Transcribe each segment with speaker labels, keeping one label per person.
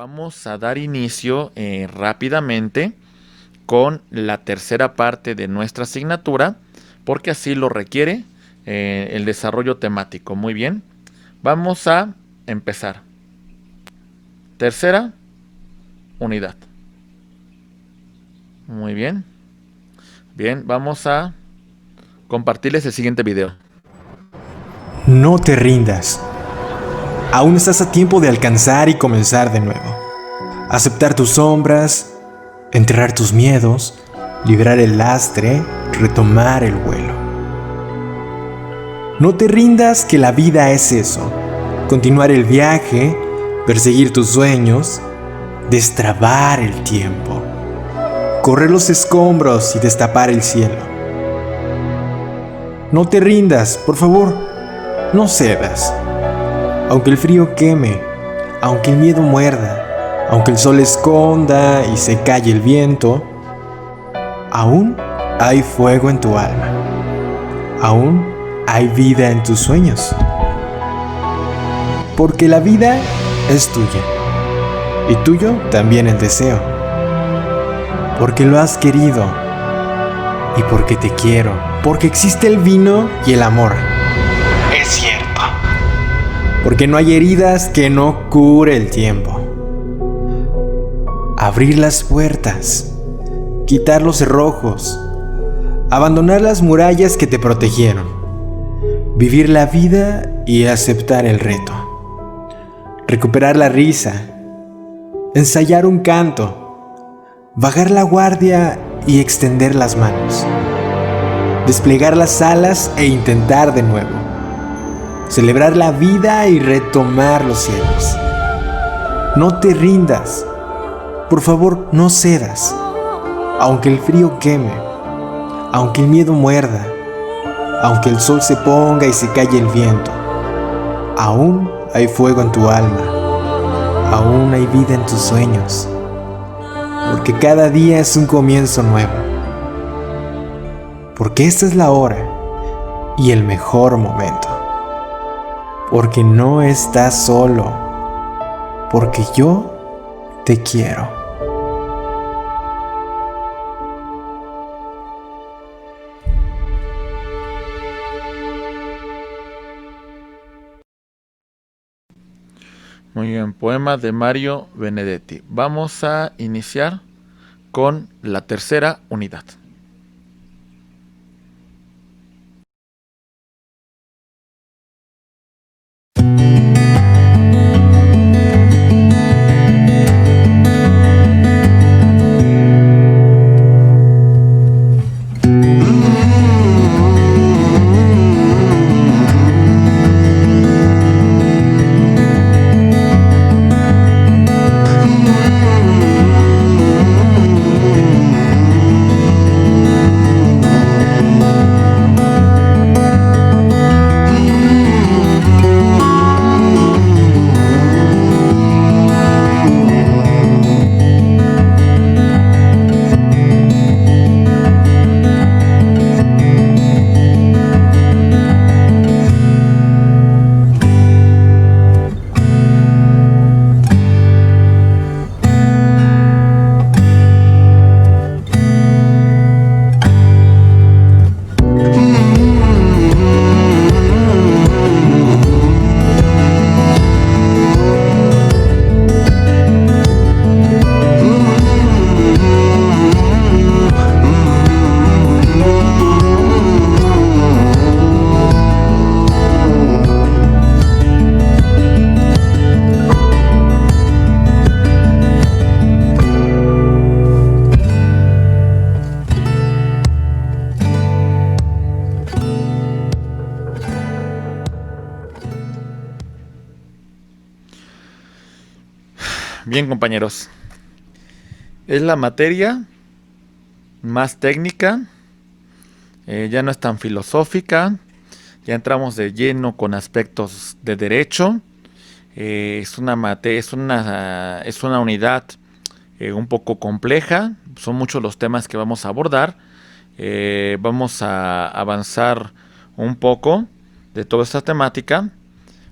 Speaker 1: Vamos a dar inicio rápidamente con la tercera parte de nuestra asignatura, porque así lo requiere el desarrollo temático. Muy bien, vamos a empezar. Tercera unidad. Muy bien. Bien, vamos a compartirles el siguiente video.
Speaker 2: No te rindas. Aún estás a tiempo de alcanzar y comenzar de nuevo. Aceptar tus sombras, enterrar tus miedos, liberar el lastre, retomar el vuelo. No te rindas, que la vida es eso. Continuar el viaje, perseguir tus sueños, destrabar el tiempo, correr los escombros y destapar el cielo. No te rindas, por favor, no cedas. Aunque el frío queme, aunque el miedo muerda, aunque el sol esconda y se calle el viento, aún hay fuego en tu alma. Aún hay vida en tus sueños. Porque la vida es tuya. Y tuyo también el deseo. Porque lo has querido. Y porque te quiero. Porque existe el vino y el amor. Es cierto. Porque no hay heridas que no cure el tiempo. Abrir las puertas, quitar los cerrojos, abandonar las murallas que te protegieron, vivir la vida y aceptar el reto, recuperar la risa, ensayar un canto, bajar la guardia y extender las manos, desplegar las alas e intentar de nuevo. Celebrar la vida y retomar los cielos. No te rindas. Por favor, no cedas. Aunque el frío queme, aunque el miedo muerda, aunque el sol se ponga y se calle el viento, aún hay fuego en tu alma. Aún hay vida en tus sueños. Porque cada día es un comienzo nuevo. Porque esta es la hora y el mejor momento. Porque no estás solo, porque yo te quiero.
Speaker 1: Muy bien, poema de Mario Benedetti. Vamos a iniciar con la tercera unidad. Bien, compañeros, es la materia más técnica, ya no es tan filosófica, ya entramos de lleno con aspectos de derecho. Es una unidad un poco compleja, son muchos los temas que vamos a abordar. Vamos a avanzar un poco de toda esta temática,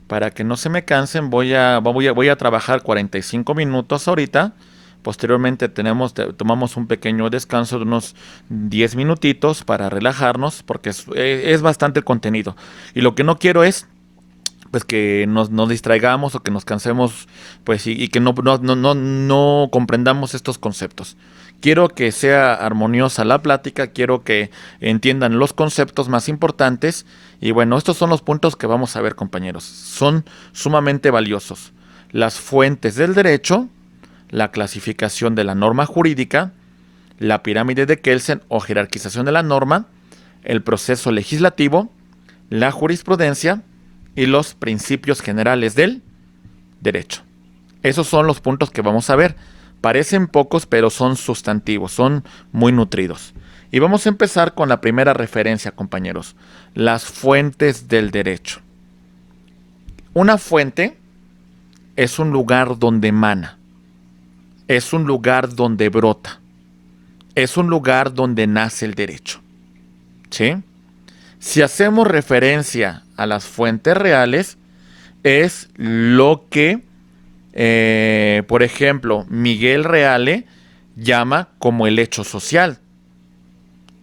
Speaker 1: Para que no se me cansen, voy a trabajar 45 minutos ahorita. Posteriormente tomamos un pequeño descanso de unos 10 minutitos para relajarnos, porque es bastante el contenido. Y lo que no quiero es pues que nos distraigamos o que nos cansemos, pues y que no comprendamos estos conceptos. Quiero que sea armoniosa la plática, quiero que entiendan los conceptos más importantes y bueno, estos son los puntos que vamos a ver, compañeros. Son sumamente valiosos. Las fuentes del derecho, la clasificación de la norma jurídica, la pirámide de Kelsen o jerarquización de la norma, el proceso legislativo, la jurisprudencia y los principios generales del derecho. Esos son los puntos que vamos a ver. Parecen pocos, pero son sustantivos, son muy nutridos. Y vamos a empezar con la primera referencia, compañeros. Las fuentes del derecho. Una fuente es un lugar donde emana, es un lugar donde brota, es un lugar donde nace el derecho. ¿Sí? Si hacemos referencia a las fuentes reales, es lo que, por ejemplo, Miguel Reale llama como el hecho social.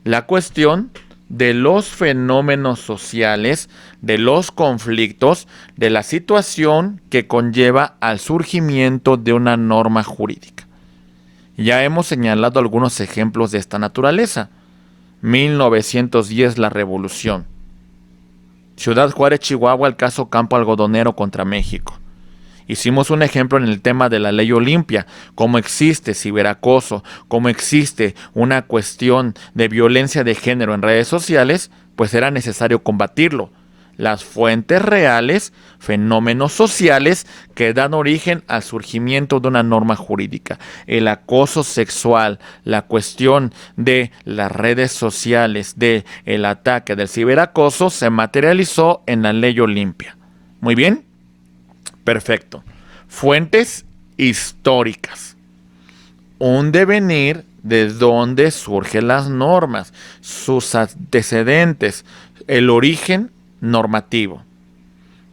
Speaker 1: La cuestión de los fenómenos sociales, de los conflictos, de la situación que conlleva al surgimiento de una norma jurídica. Ya hemos señalado algunos ejemplos de esta naturaleza. 1910, la Revolución. Ciudad Juárez, Chihuahua, el caso Campo Algodonero contra México. Hicimos un ejemplo en el tema de la ley Olimpia, cómo existe ciberacoso, cómo existe una cuestión de violencia de género en redes sociales, pues era necesario combatirlo. Las fuentes reales, fenómenos sociales que dan origen al surgimiento de una norma jurídica. El acoso sexual, la cuestión de las redes sociales, de el ataque del ciberacoso se materializó en la ley Olimpia. Muy bien, perfecto. Fuentes históricas. Un devenir de dónde surgen las normas, sus antecedentes, el origen normativo.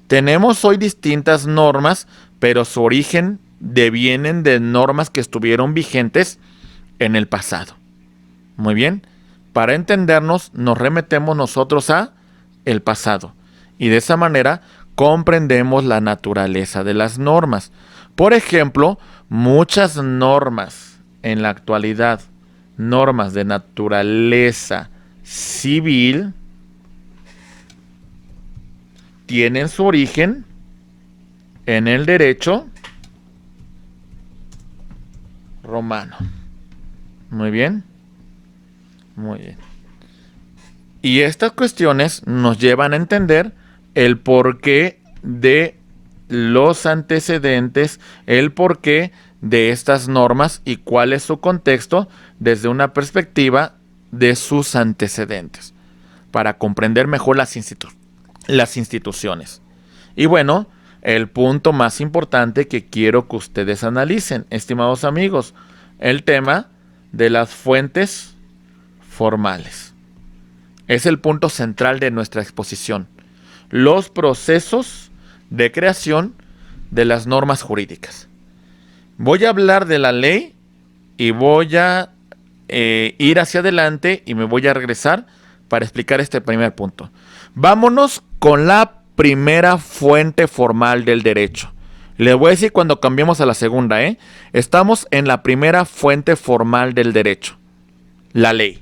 Speaker 1: Tenemos hoy distintas normas, pero su origen devienen de normas que estuvieron vigentes en el pasado. Muy bien, para entendernos nos remetemos nosotros a el pasado y de esa manera comprendemos la naturaleza de las normas. Por ejemplo, muchas normas en la actualidad, normas de naturaleza civil, tienen su origen en el derecho romano. Muy bien. Muy bien. Y estas cuestiones nos llevan a entender el porqué de los antecedentes, el porqué de estas normas y cuál es su contexto desde una perspectiva de sus antecedentes, para comprender mejor las instituciones. Y bueno, el punto más importante que quiero que ustedes analicen, estimados amigos, el tema de las fuentes formales. Es el punto central de nuestra exposición. Los procesos de creación de las normas jurídicas. Voy a hablar de la ley y voy a ir hacia adelante y me voy a regresar para explicar este primer punto. Vámonos con la primera fuente formal del derecho. Les voy a decir cuando cambiemos a la segunda, Estamos en la primera fuente formal del derecho, la ley.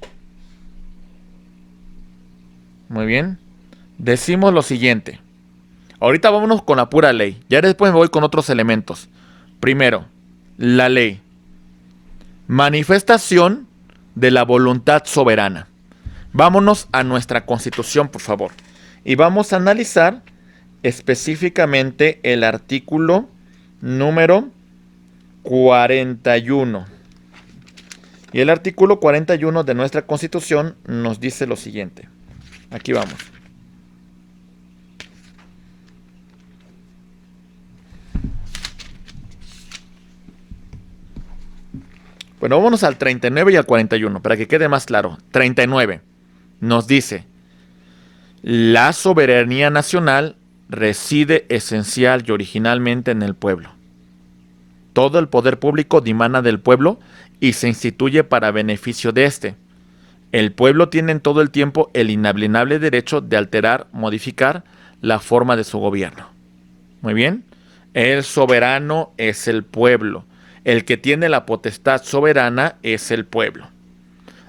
Speaker 1: Muy bien. Decimos lo siguiente. Ahorita vámonos con la pura ley. Ya después me voy con otros elementos. Primero, la ley. Manifestación de la voluntad soberana. Vámonos a nuestra Constitución, por favor. Y vamos a analizar específicamente el artículo número 41. Y el artículo 41 de nuestra Constitución nos dice lo siguiente. Aquí vamos. Bueno, vámonos al 39 y al 41 para que quede más claro. 39 nos dice: la soberanía nacional reside esencial y originalmente en el pueblo. Todo el poder público dimana del pueblo y se instituye para beneficio de éste. El pueblo tiene en todo el tiempo el inalienable derecho de alterar, modificar la forma de su gobierno. Muy bien. El soberano es el pueblo. El que tiene la potestad soberana es el pueblo.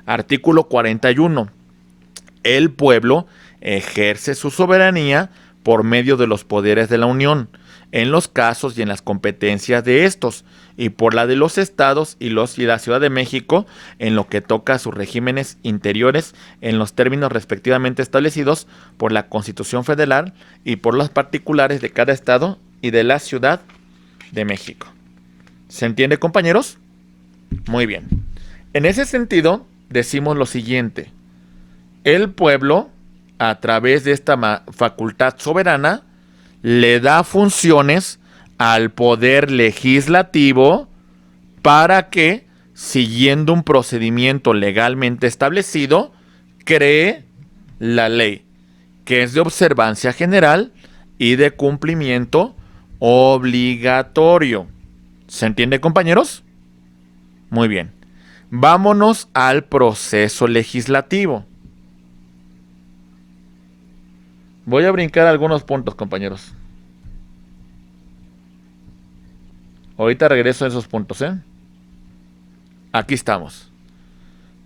Speaker 1: Artículo 41. El pueblo ejerce su soberanía por medio de los poderes de la Unión, en los casos y en las competencias de estos, y por la de los estados y la Ciudad de México, en lo que toca a sus regímenes interiores, en los términos respectivamente establecidos por la Constitución Federal y por los particulares de cada estado y de la Ciudad de México. ¿Se entiende, compañeros? Muy bien. En ese sentido, decimos lo siguiente. El pueblo, a través de esta facultad soberana, le da funciones al poder legislativo para que, siguiendo un procedimiento legalmente establecido, cree la ley, que es de observancia general y de cumplimiento obligatorio. ¿Se entiende, compañeros? Muy bien. Vámonos al proceso legislativo. Voy a brincar algunos puntos, compañeros. Ahorita regreso a esos puntos, ¿eh? Aquí estamos.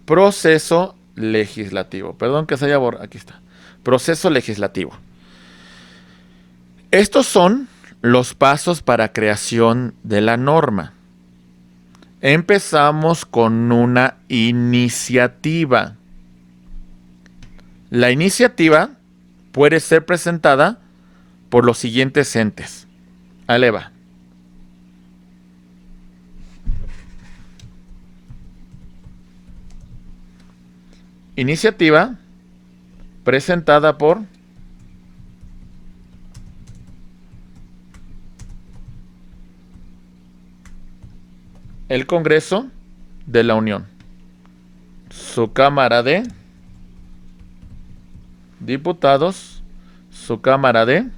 Speaker 1: Proceso legislativo. Perdón que se haya borrado. Aquí está. Proceso legislativo. Estos son los pasos para creación de la norma. Empezamos con una iniciativa. La iniciativa puede ser presentada por los siguientes entes. Ahí le va. Iniciativa presentada por el Congreso de la Unión, su Cámara de Diputados, su Cámara de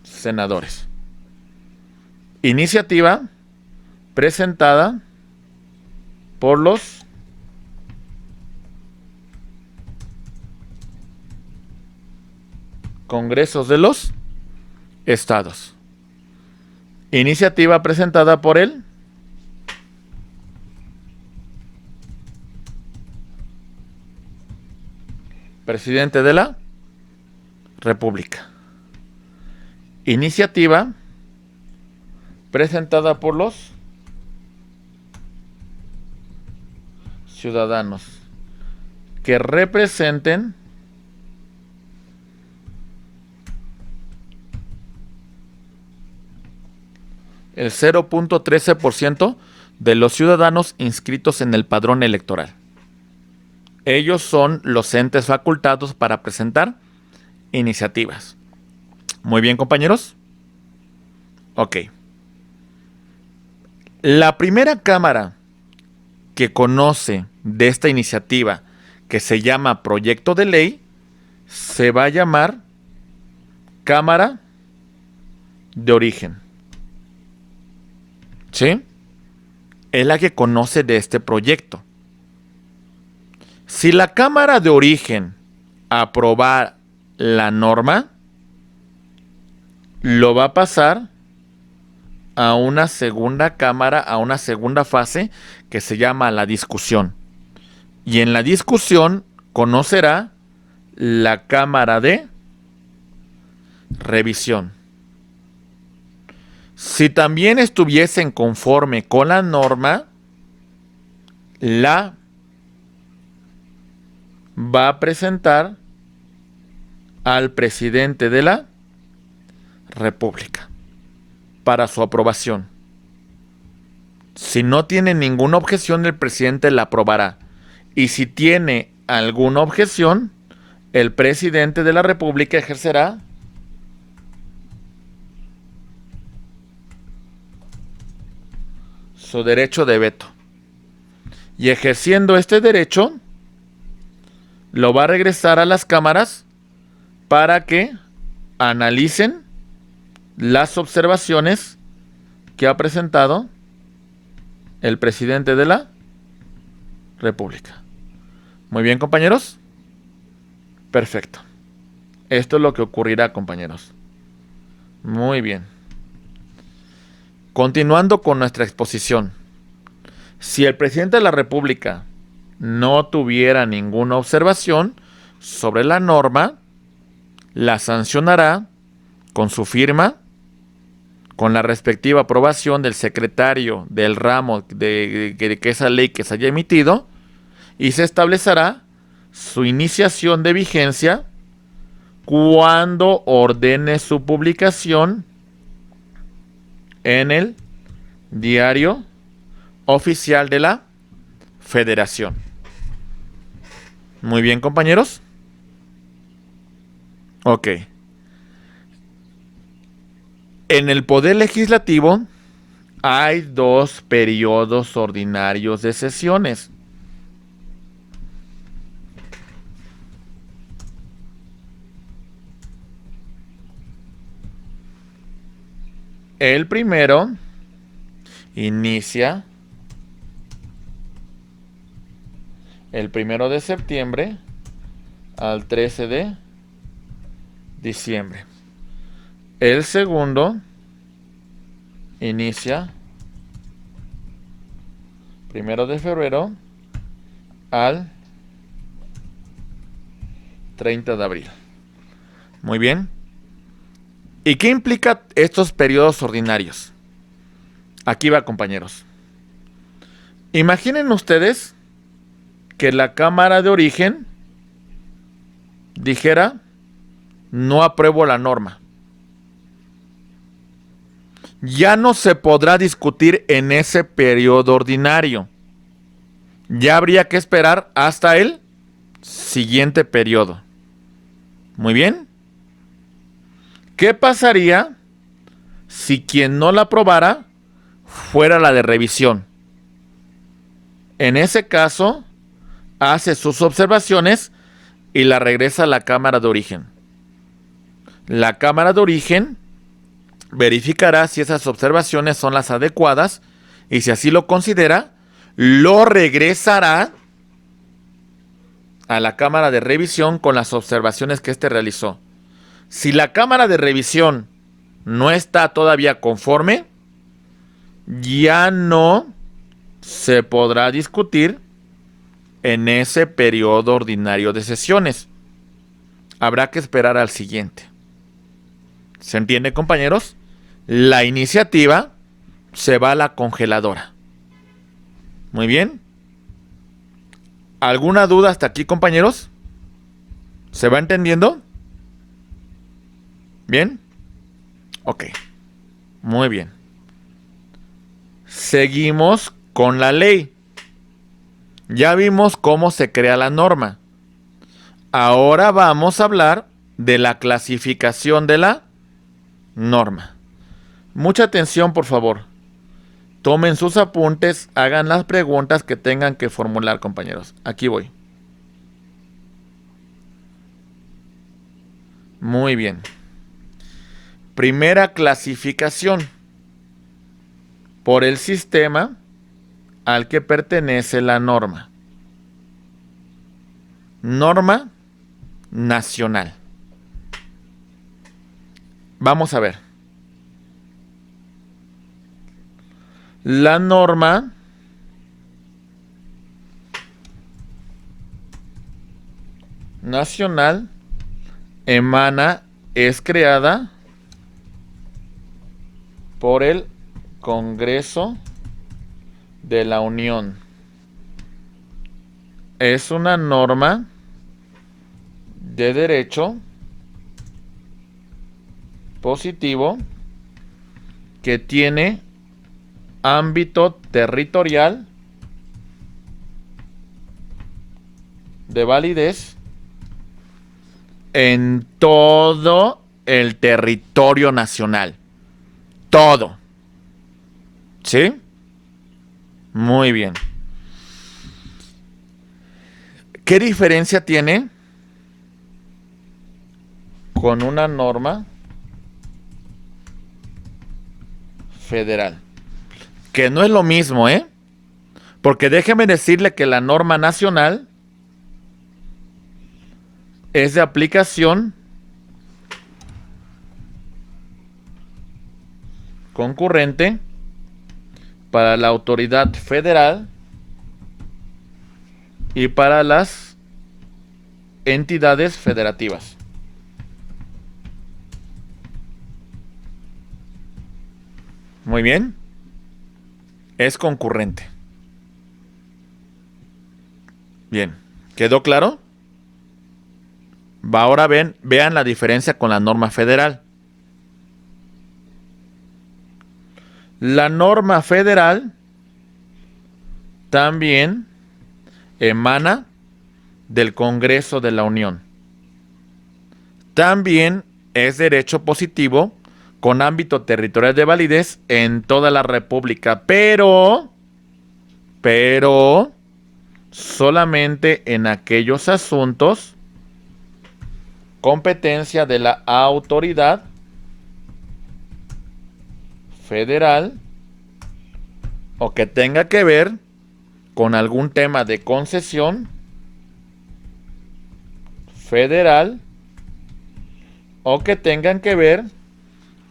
Speaker 1: Senadores. Iniciativa presentada por los Congresos de los Estados. Iniciativa presentada por el Presidente de la República. Iniciativa presentada por los ciudadanos que representen el 0.13% de los ciudadanos inscritos en el padrón electoral. Ellos son los entes facultados para presentar iniciativas. Muy bien, compañeros. Ok. La primera cámara que conoce de esta iniciativa, que se llama proyecto de ley, se va a llamar Cámara de Origen. ¿Sí? Es la que conoce de este proyecto. Si la Cámara de Origen aprobar la norma, lo va a pasar a una segunda cámara, a una segunda fase que se llama la discusión. Y en la discusión conocerá la Cámara de Revisión. Si también estuviesen conforme con la norma, la va a presentar al presidente de la República para su aprobación. Si no tiene ninguna objeción, el presidente la aprobará. Y si tiene alguna objeción, el presidente de la República ejercerá su derecho de veto. Y ejerciendo este derecho, lo va a regresar a las cámaras para que analicen las observaciones que ha presentado el presidente de la República. Muy bien, compañeros. Perfecto. Esto es lo que ocurrirá, compañeros. Muy bien. Continuando con nuestra exposición. Si el presidente de la República no tuviera ninguna observación sobre la norma, la sancionará con su firma, con la respectiva aprobación del secretario del ramo de que esa ley que se haya emitido, y se establecerá su iniciación de vigencia cuando ordene su publicación en el Diario Oficial de la Federación. Muy bien, compañeros. Ok. En el Poder Legislativo hay 2 periodos ordinarios de sesiones. El primero inicia el 1 de septiembre al 13 de diciembre. El segundo inicia 1 de febrero al 30 de abril. Muy bien. ¿Y qué implica estos periodos ordinarios? Aquí va, compañeros. Imaginen ustedes que la Cámara de Origen dijera: no apruebo la norma. Ya no se podrá discutir en ese periodo ordinario. Ya habría que esperar hasta el siguiente periodo. Muy bien. ¿Qué pasaría si quien no la aprobara fuera la de revisión? En ese caso, hace sus observaciones y la regresa a la Cámara de Origen. La Cámara de Origen verificará si esas observaciones son las adecuadas y, si así lo considera, lo regresará a la Cámara de Revisión con las observaciones que éste realizó. Si la Cámara de Revisión no está todavía conforme, ya no se podrá discutir en ese periodo ordinario de sesiones. Habrá que esperar al siguiente. ¿Se entiende, compañeros? La iniciativa se va a la congeladora. Muy bien. ¿Alguna duda hasta aquí, compañeros? ¿Se va entendiendo? ¿Bien? Ok. Muy bien. Seguimos con la ley. Ya vimos cómo se crea la norma. Ahora vamos a hablar de la clasificación de la norma. Mucha atención, por favor. Tomen sus apuntes, hagan las preguntas que tengan que formular, compañeros. Aquí voy. Muy bien. Primera clasificación: por el sistema al que pertenece la norma. Norma nacional. Vamos a ver. La norma nacional es creada por el Congreso de la Unión. Es una norma de derecho positivo que tiene ámbito territorial de validez en todo el territorio nacional. Todo. ¿Sí? Muy bien. ¿Qué diferencia tiene con una norma federal. Que no es lo mismo, ¿eh? Porque déjeme decirle que la norma nacional es de aplicación concurrente para la autoridad federal y para las entidades federativas. Muy bien. Es concurrente. Bien. ¿Quedó claro? Ahora vean la diferencia con la norma federal. La norma federal también emana del Congreso de la Unión. También es derecho positivo con ámbito territorial de validez en toda la República, pero solamente en aquellos asuntos competencia de la autoridad federal o que tenga que ver con algún tema de concesión federal o que tengan que ver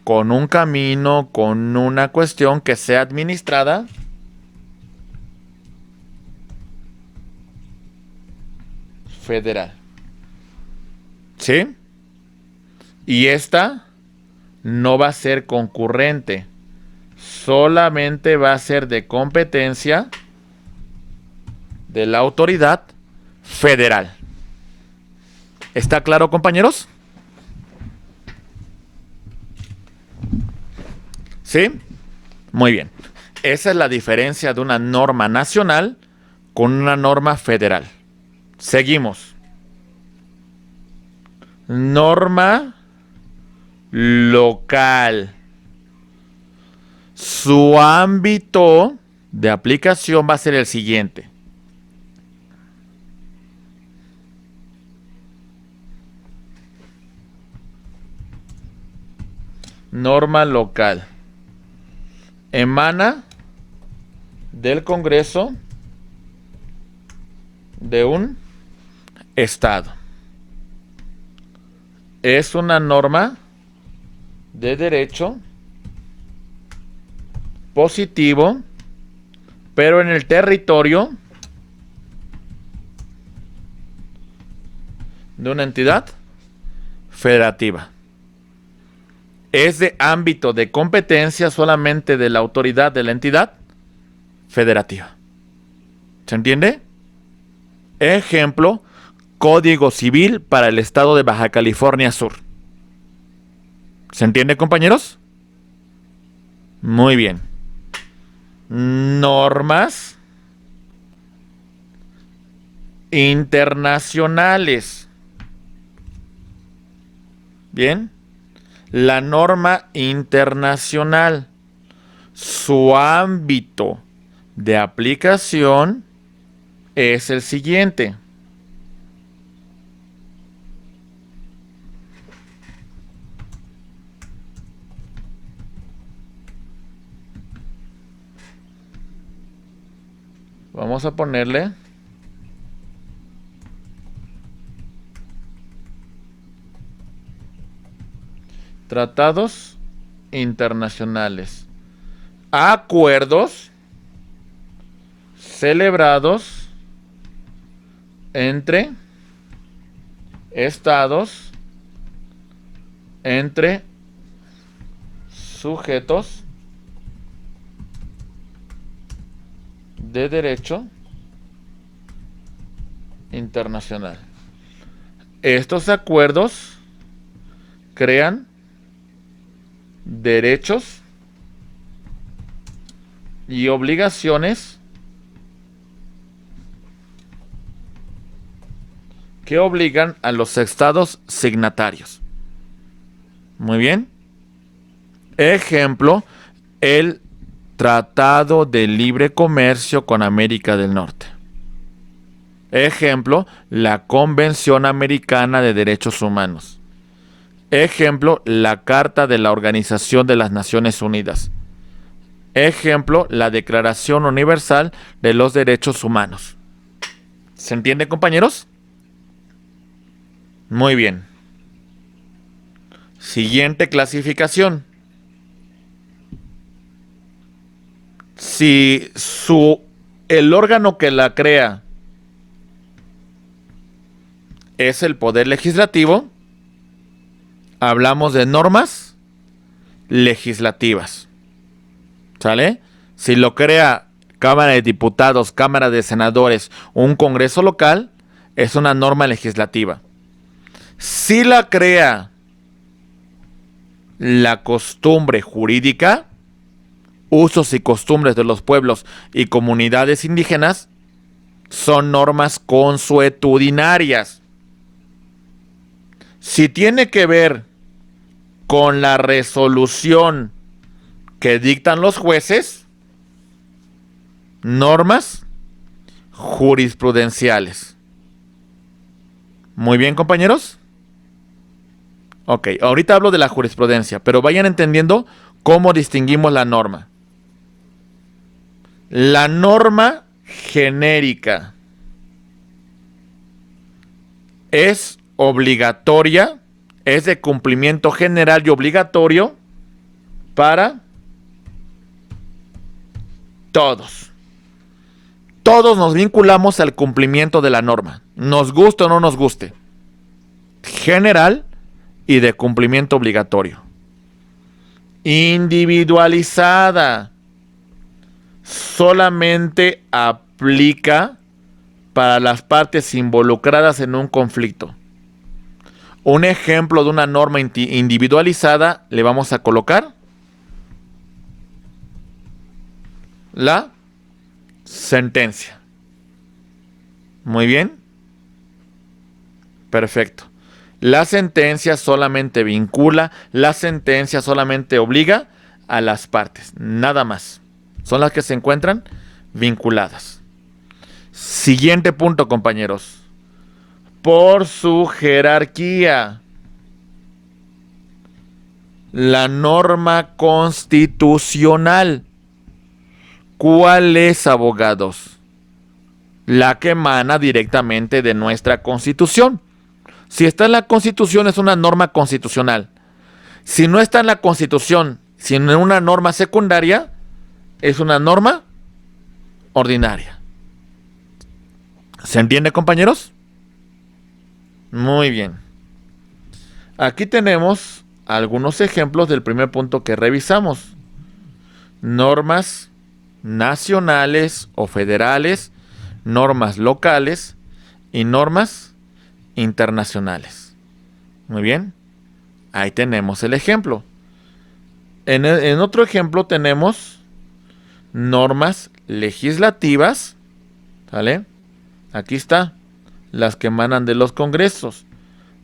Speaker 1: con un camino, con una cuestión que sea administrada federal. ¿Sí? Y esta no va a ser concurrente. Solamente va a ser de competencia de la autoridad federal. ¿Está claro, compañeros? ¿Sí? Muy bien. Esa es la diferencia de una norma nacional con una norma federal. Seguimos. Norma local. Su ámbito de aplicación va a ser el siguiente. Norma local. Emana del Congreso de un estado. Es una norma de derecho positivo, pero en el territorio de una entidad federativa. Es de ámbito de competencia solamente de la autoridad de la entidad federativa. ¿Se entiende? Ejemplo, Código Civil para el estado de Baja California Sur. ¿Se entiende, compañeros? Muy bien. Normas internacionales. Bien. La norma internacional, su ámbito de aplicación es el siguiente. Vamos a ponerle tratados internacionales, acuerdos celebrados entre estados, entre sujetos de derecho internacional. Estos acuerdos crean derechos y obligaciones que obligan a los estados signatarios. Muy bien. Ejemplo, el Tratado de Libre Comercio con América del Norte. Ejemplo, la Convención Americana de Derechos Humanos. Ejemplo, la Carta de la Organización de las Naciones Unidas. Ejemplo, la Declaración Universal de los Derechos Humanos. ¿Se entiende, compañeros? Muy bien. Siguiente clasificación. Si el órgano que la crea es el Poder Legislativo, hablamos de normas legislativas. ¿Sale? Si lo crea Cámara de Diputados, Cámara de Senadores, un Congreso local, es una norma legislativa. Si la crea la costumbre jurídica, usos y costumbres de los pueblos y comunidades indígenas, son normas consuetudinarias. Si tiene que ver con la resolución que dictan los jueces, normas jurisprudenciales. Muy bien, compañeros. Ok, ahorita hablo de la jurisprudencia, pero vayan entendiendo cómo distinguimos la norma. La norma genérica es obligatoria, es de cumplimiento general y obligatorio para todos. Todos nos vinculamos al cumplimiento de la norma, nos guste o no nos guste. General y de cumplimiento obligatorio. Individualizada. Solamente aplica para las partes involucradas en un conflicto. Un ejemplo de una norma individualizada le vamos a colocar la sentencia. Muy bien. Perfecto. La sentencia solamente vincula, la sentencia solamente obliga a las partes, nada más. Son las que se encuentran vinculadas. Siguiente punto, compañeros. Por su jerarquía. La norma constitucional. ¿Cuál es, abogados? La que emana directamente de nuestra Constitución. Si está en la Constitución, es una norma constitucional. Si no está en la Constitución, sino en una norma secundaria, es una norma ordinaria. ¿Se entiende, compañeros? Muy bien. Aquí tenemos algunos ejemplos del primer punto que revisamos. Normas nacionales o federales, normas locales y normas internacionales. Muy bien. Ahí tenemos el ejemplo. En otro ejemplo tenemos normas legislativas. ¿Vale? Aquí está. Las que emanan de los congresos.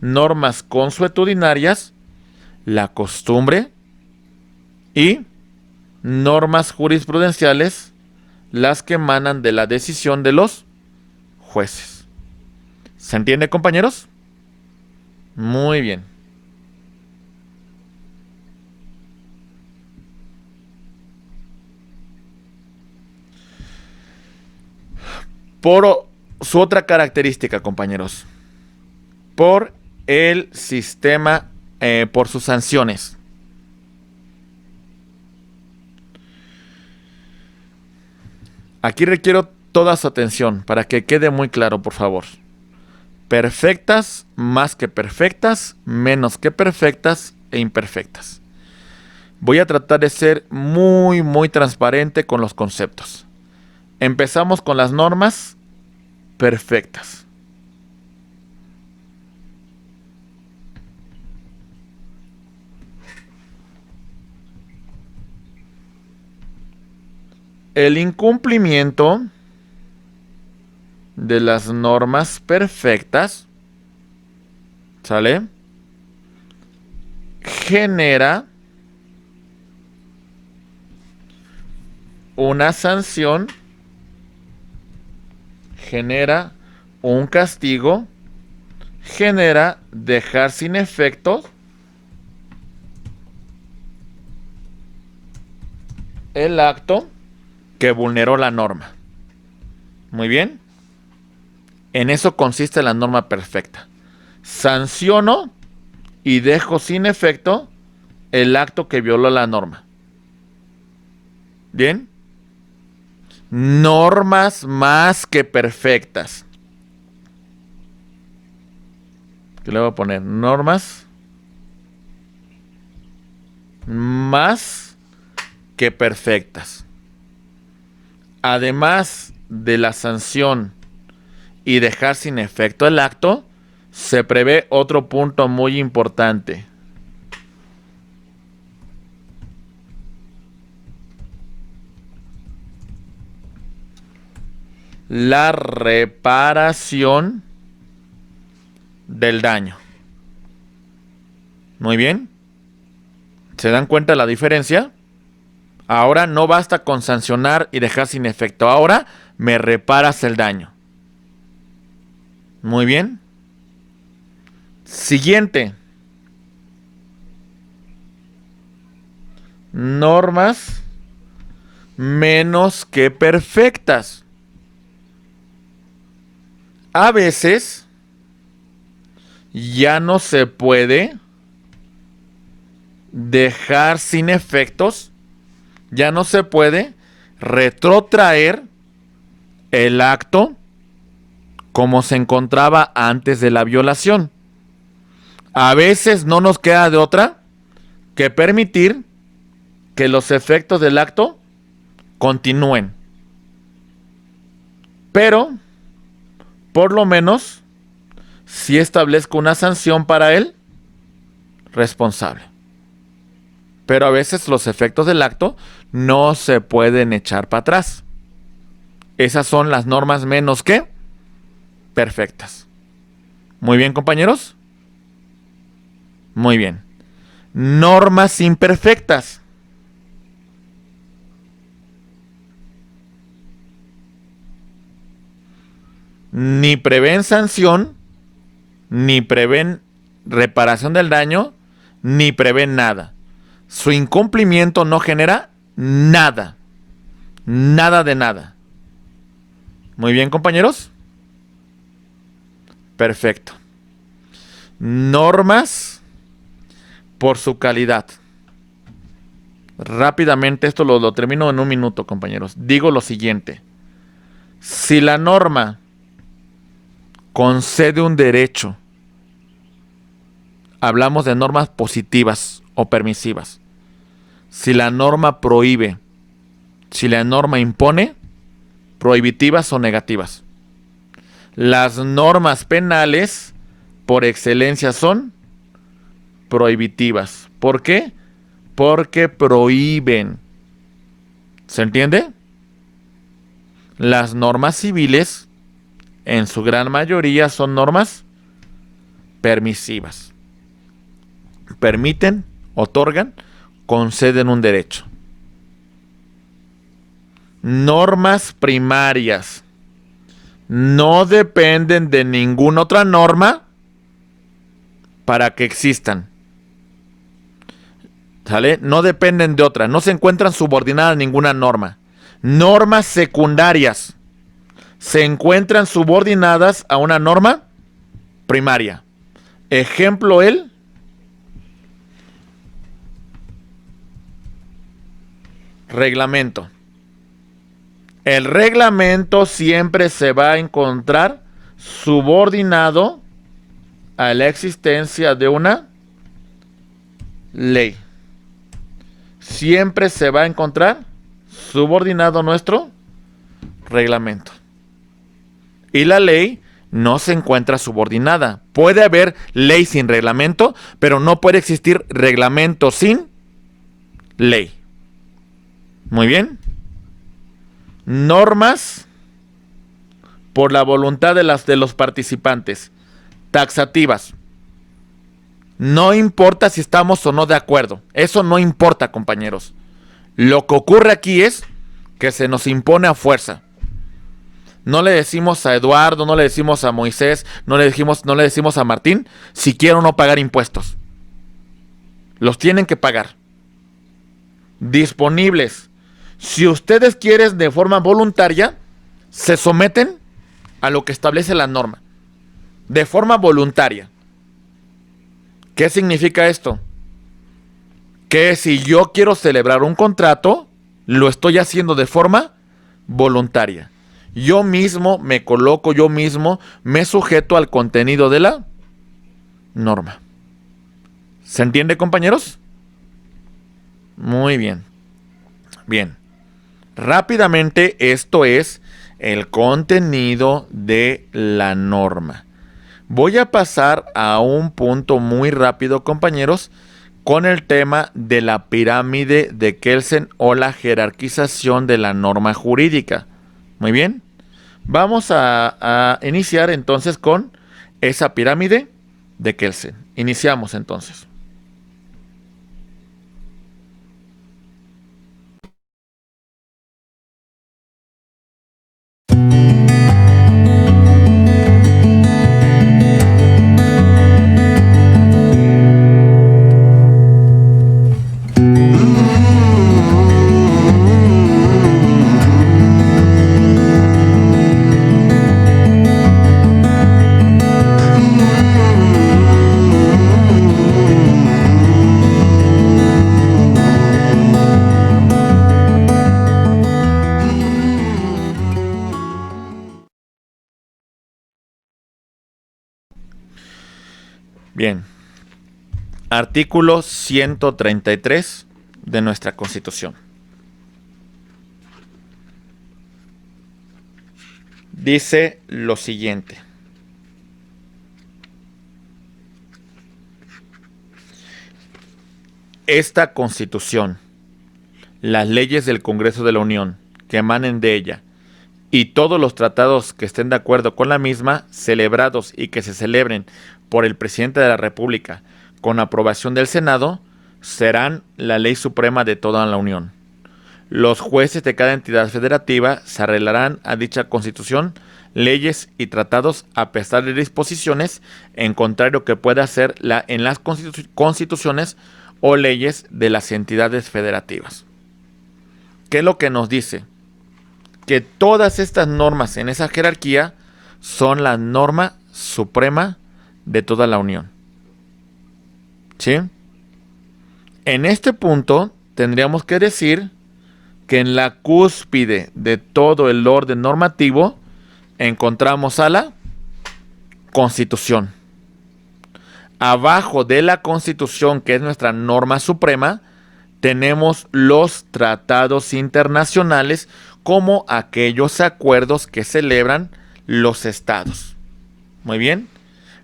Speaker 1: Normas consuetudinarias, la costumbre y normas jurisprudenciales, las que emanan de la decisión de los jueces. ¿Se entiende, compañeros? Muy bien. Por su otra característica, compañeros. Por el sistema, por sus sanciones. Aquí requiero toda su atención para que quede muy claro, por favor. Perfectas, más que perfectas, menos que perfectas e imperfectas. Voy a tratar de ser muy, muy transparente con los conceptos. Empezamos con las normas perfectas. El incumplimiento de las normas perfectas, ¿sale? Genera una sanción, genera un castigo, genera dejar sin efectos el acto que vulneró la norma. Muy bien. En eso consiste la norma perfecta. Sanciono y dejo sin efecto el acto que violó la norma. Bien. Normas más que perfectas. ¿Qué le voy a poner? Normas más que perfectas. Además de la sanción y dejar sin efecto el acto, se prevé otro punto muy importante. La reparación del daño. Muy bien. ¿Se dan cuenta la diferencia? Ahora no basta con sancionar y dejar sin efecto. Ahora me reparas el daño. Muy bien. Siguiente. Normas menos que perfectas. A veces ya no se puede dejar sin efectos, ya no se puede retrotraer el acto como se encontraba antes de la violación. A veces no nos queda de otra que permitir que los efectos del acto continúen. Pero, por lo menos, si establezco una sanción para el responsable. Pero a veces los efectos del acto no se pueden echar para atrás. Esas son las normas menos que perfectas. Muy bien, compañeros. Muy bien. Normas imperfectas. Ni prevén sanción, ni prevén reparación del daño, ni prevén nada. Su incumplimiento no genera nada. Nada de nada. Muy bien, compañeros. Perfecto. Normas por su calidad. Rápidamente, esto lo termino en un minuto, compañeros. Digo lo siguiente. Si la norma concede un derecho, hablamos de normas positivas o permisivas. Si la norma prohíbe, si la norma impone, prohibitivas o negativas. Las normas penales, por excelencia, son prohibitivas. ¿Por qué? Porque prohíben. ¿Se entiende? Las normas civiles, en su gran mayoría, son normas permisivas. Permiten, otorgan, conceden un derecho. Normas primarias. No dependen de ninguna otra norma para que existan. ¿Sale? No dependen de otra. No se encuentran subordinadas a ninguna norma. Normas secundarias se encuentran subordinadas a una norma primaria. Ejemplo, el reglamento. El reglamento siempre se va a encontrar subordinado a la existencia de una ley. Siempre se va a encontrar subordinado a nuestro reglamento. Y la ley no se encuentra subordinada. Puede haber ley sin reglamento, pero no puede existir reglamento sin ley. Muy bien. Normas por la voluntad de los participantes. Taxativas. No importa si estamos o no de acuerdo. Eso no importa, compañeros. Lo que ocurre aquí es que se nos impone a fuerza. No le decimos a Eduardo, no le decimos a Moisés, no le decimos a Martín si quieren o no pagar impuestos. Los tienen que pagar. Disponibles. Si ustedes quieren de forma voluntaria, se someten a lo que establece la norma. De forma voluntaria. ¿Qué significa esto? Que si yo quiero celebrar un contrato, lo estoy haciendo de forma voluntaria. Yo mismo me coloco, yo mismo me sujeto al contenido de la norma. ¿Se entiende, compañeros? Muy bien. Bien. Rápidamente, esto es el contenido de la norma. Voy a pasar a un punto muy rápido, compañeros, con el tema de la pirámide de Kelsen o la jerarquización de la norma jurídica. Muy bien. Vamos a iniciar entonces con esa pirámide de Kelsen. Iniciamos entonces. Bien, artículo 133 de nuestra Constitución. Dice lo siguiente. Esta Constitución, las leyes del Congreso de la Unión que emanen de ella y todos los tratados que estén de acuerdo con la misma, celebrados y que se celebren por el presidente de la República con aprobación del Senado, serán la ley suprema de toda la Unión. Los jueces de cada entidad federativa se arreglarán a dicha Constitución, leyes y tratados a pesar de disposiciones en contrario que pueda hacer en las constituciones o leyes de las entidades federativas. ¿Qué es lo que nos dice? Que todas estas normas en esa jerarquía son la norma suprema de toda la Unión. ¿Sí? En este punto tendríamos que decir que en la cúspide de todo el orden normativo encontramos a la Constitución. Abajo de la Constitución, que es nuestra norma suprema, tenemos los tratados internacionales como aquellos acuerdos que celebran los estados. Muy bien.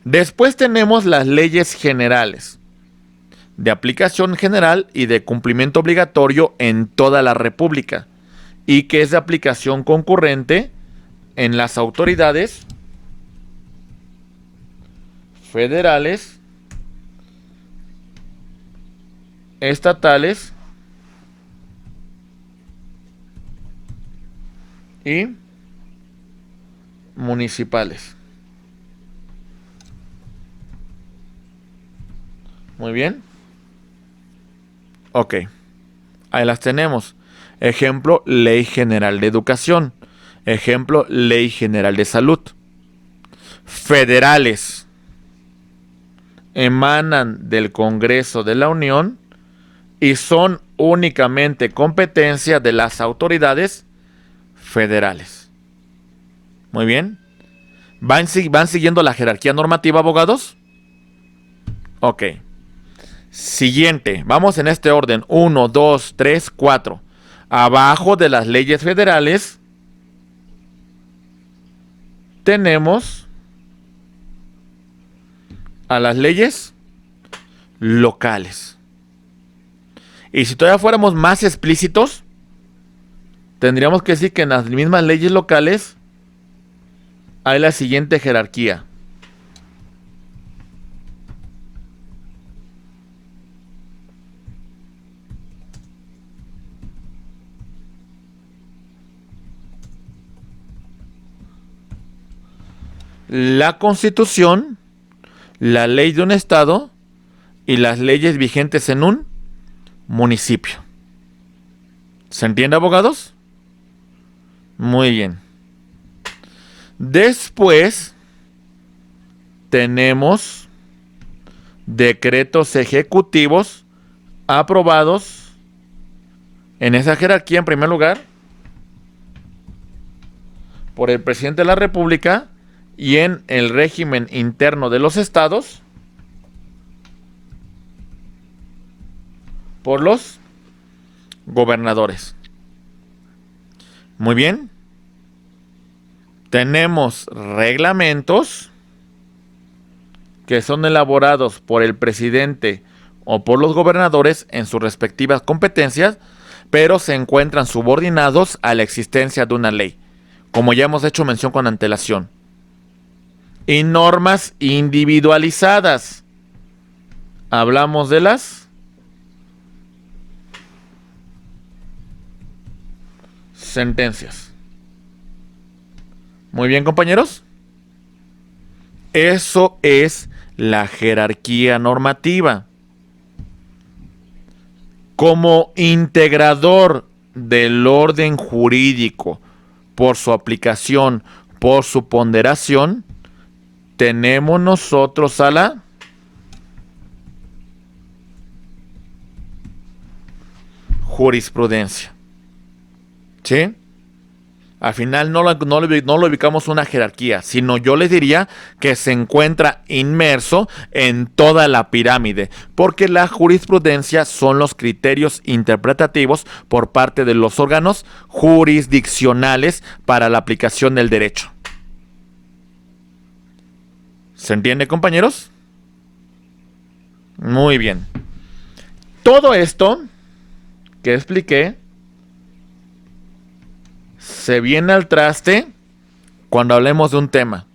Speaker 1: Después tenemos las leyes generales, de aplicación general y de cumplimiento obligatorio en toda la República, y que es de aplicación concurrente en las autoridades federales, estatales y municipales. Muy bien. Ok. Ahí las tenemos. Ejemplo, Ley General de Educación. Ejemplo, Ley General de Salud. Federales. Emanan del Congreso de la Unión y son únicamente competencia de las autoridades federales. Muy bien. ¿Van siguiendo la jerarquía normativa, abogados? Ok. Siguiente. Vamos en este orden. 1, 2, 3, 4. Abajo de las leyes federales tenemos a las leyes locales. Y si todavía fuéramos más explícitos, tendríamos que decir que en las mismas leyes locales hay la siguiente jerarquía. La Constitución, la ley de un estado y las leyes vigentes en un municipio. ¿Se entiende, abogados? Muy bien. Después tenemos decretos ejecutivos aprobados en esa jerarquía, en primer lugar, por el presidente de la República, y en el régimen interno de los estados por los gobernadores. Muy bien. Tenemos reglamentos que son elaborados por el presidente o por los gobernadores en sus respectivas competencias, pero se encuentran subordinados a la existencia de una ley, como ya hemos hecho mención con antelación. Y normas individualizadas. Hablamos de las sentencias. Muy bien, compañeros. Eso es la jerarquía normativa. Como integrador del orden jurídico, por su aplicación, por su ponderación, tenemos nosotros a la jurisprudencia. ¿Sí? Al final no lo ubicamos una jerarquía, sino yo les diría que se encuentra inmerso en toda la pirámide, porque la jurisprudencia son los criterios interpretativos por parte de los órganos jurisdiccionales para la aplicación del derecho. ¿Se entiende, compañeros? Muy bien. Todo esto que expliqué se viene al traste cuando hablemos de un tema.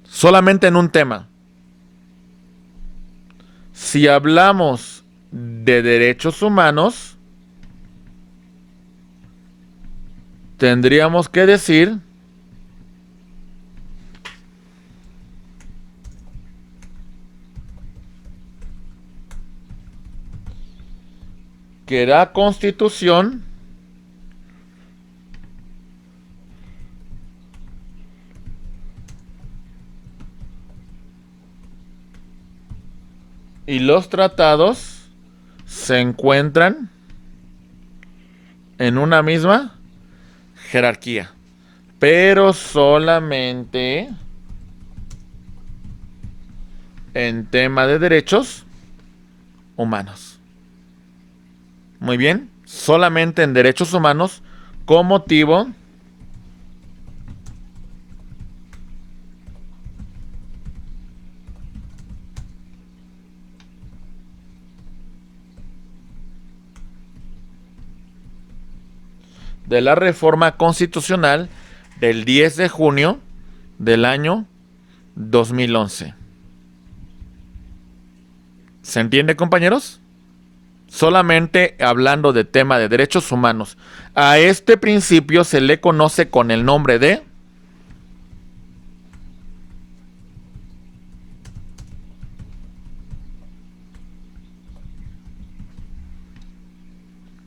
Speaker 1: Solamente en un tema. Si hablamos de derechos humanos, tendríamos que decir que la Constitución y los tratados se encuentran en una misma jerarquía, pero solamente en tema de derechos humanos. Muy bien, solamente en derechos humanos con motivo de la reforma constitucional del 10 de junio del año 2011. ¿Se entiende, compañeros? Solamente hablando de tema de derechos humanos. A este principio se le conoce con el nombre de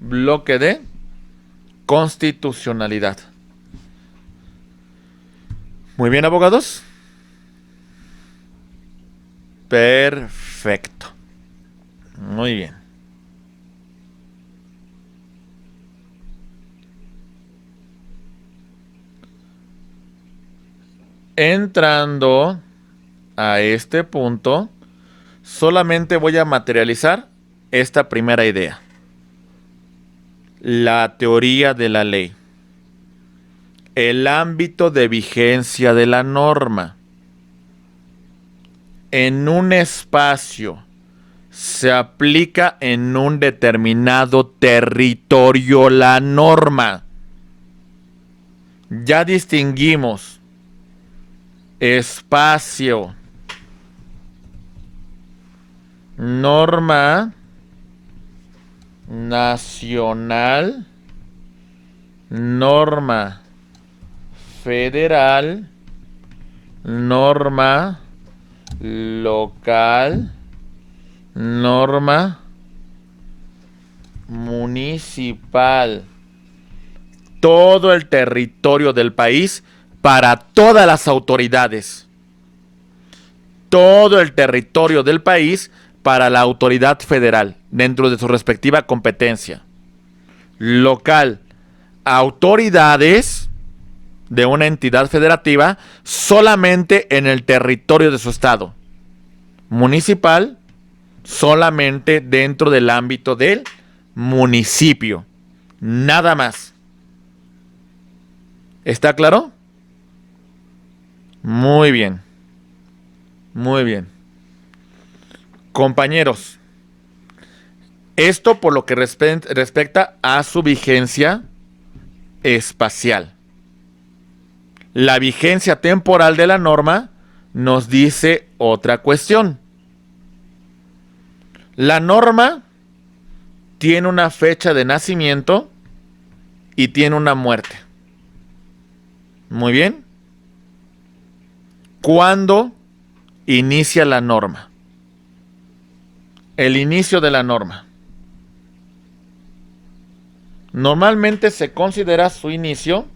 Speaker 1: bloque de constitucionalidad. Muy bien, abogados. Perfecto. Muy bien. Entrando a este punto, solamente voy a materializar esta primera idea. La teoría de la ley. El ámbito de vigencia de la norma. En un espacio se aplica en un determinado territorio la norma. Ya distinguimos espacio, norma nacional, norma federal, norma local, norma municipal. todo el territorio del país para todas las autoridades. Todo el territorio del país para la autoridad federal, dentro de su respectiva competencia. Local, autoridades de una entidad federativa solamente en el territorio de su estado. Municipal, solamente dentro del ámbito del municipio. Nada más. ¿Está claro? Muy bien. Muy bien. Compañeros, esto por lo que respecta a su vigencia espacial. La vigencia temporal de la norma nos dice otra cuestión. La norma tiene una fecha de nacimiento y tiene una muerte. Muy bien. ¿Cuándo inicia la norma? El inicio de la norma. Normalmente se considera su inicio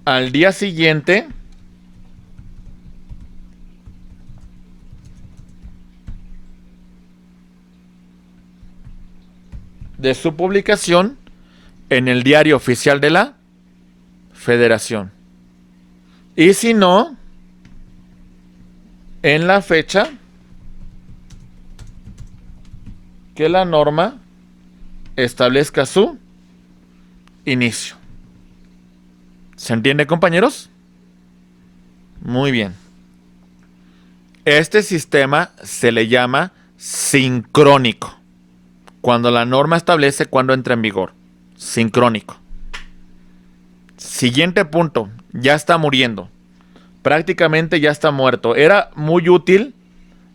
Speaker 1: al día siguiente de su publicación en el Diario Oficial de la Federación. Y si no, en la fecha que la norma establezca su inicio. ¿Se entiende, compañeros? Muy bien. Este sistema se le llama sincrónico. Cuando la norma establece cuándo entra en vigor. Sincrónico. Siguiente punto. Ya está muriendo. Prácticamente ya está muerto. Era muy útil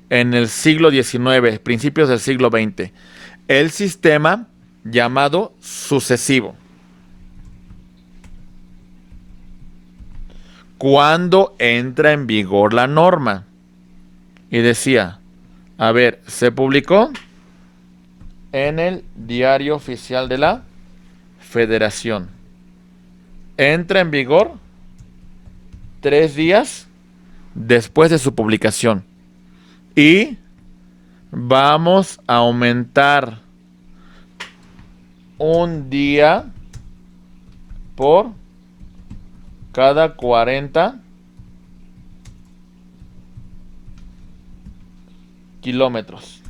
Speaker 1: en el siglo XIX, principios del siglo XX. El sistema llamado sucesivo. Cuando entra en vigor la norma. Y decía, a ver, se publicó en el Diario Oficial de la Federación. Entra en vigor 3 días después de su publicación. Y vamos a aumentar un día por cada 40 kilómetros.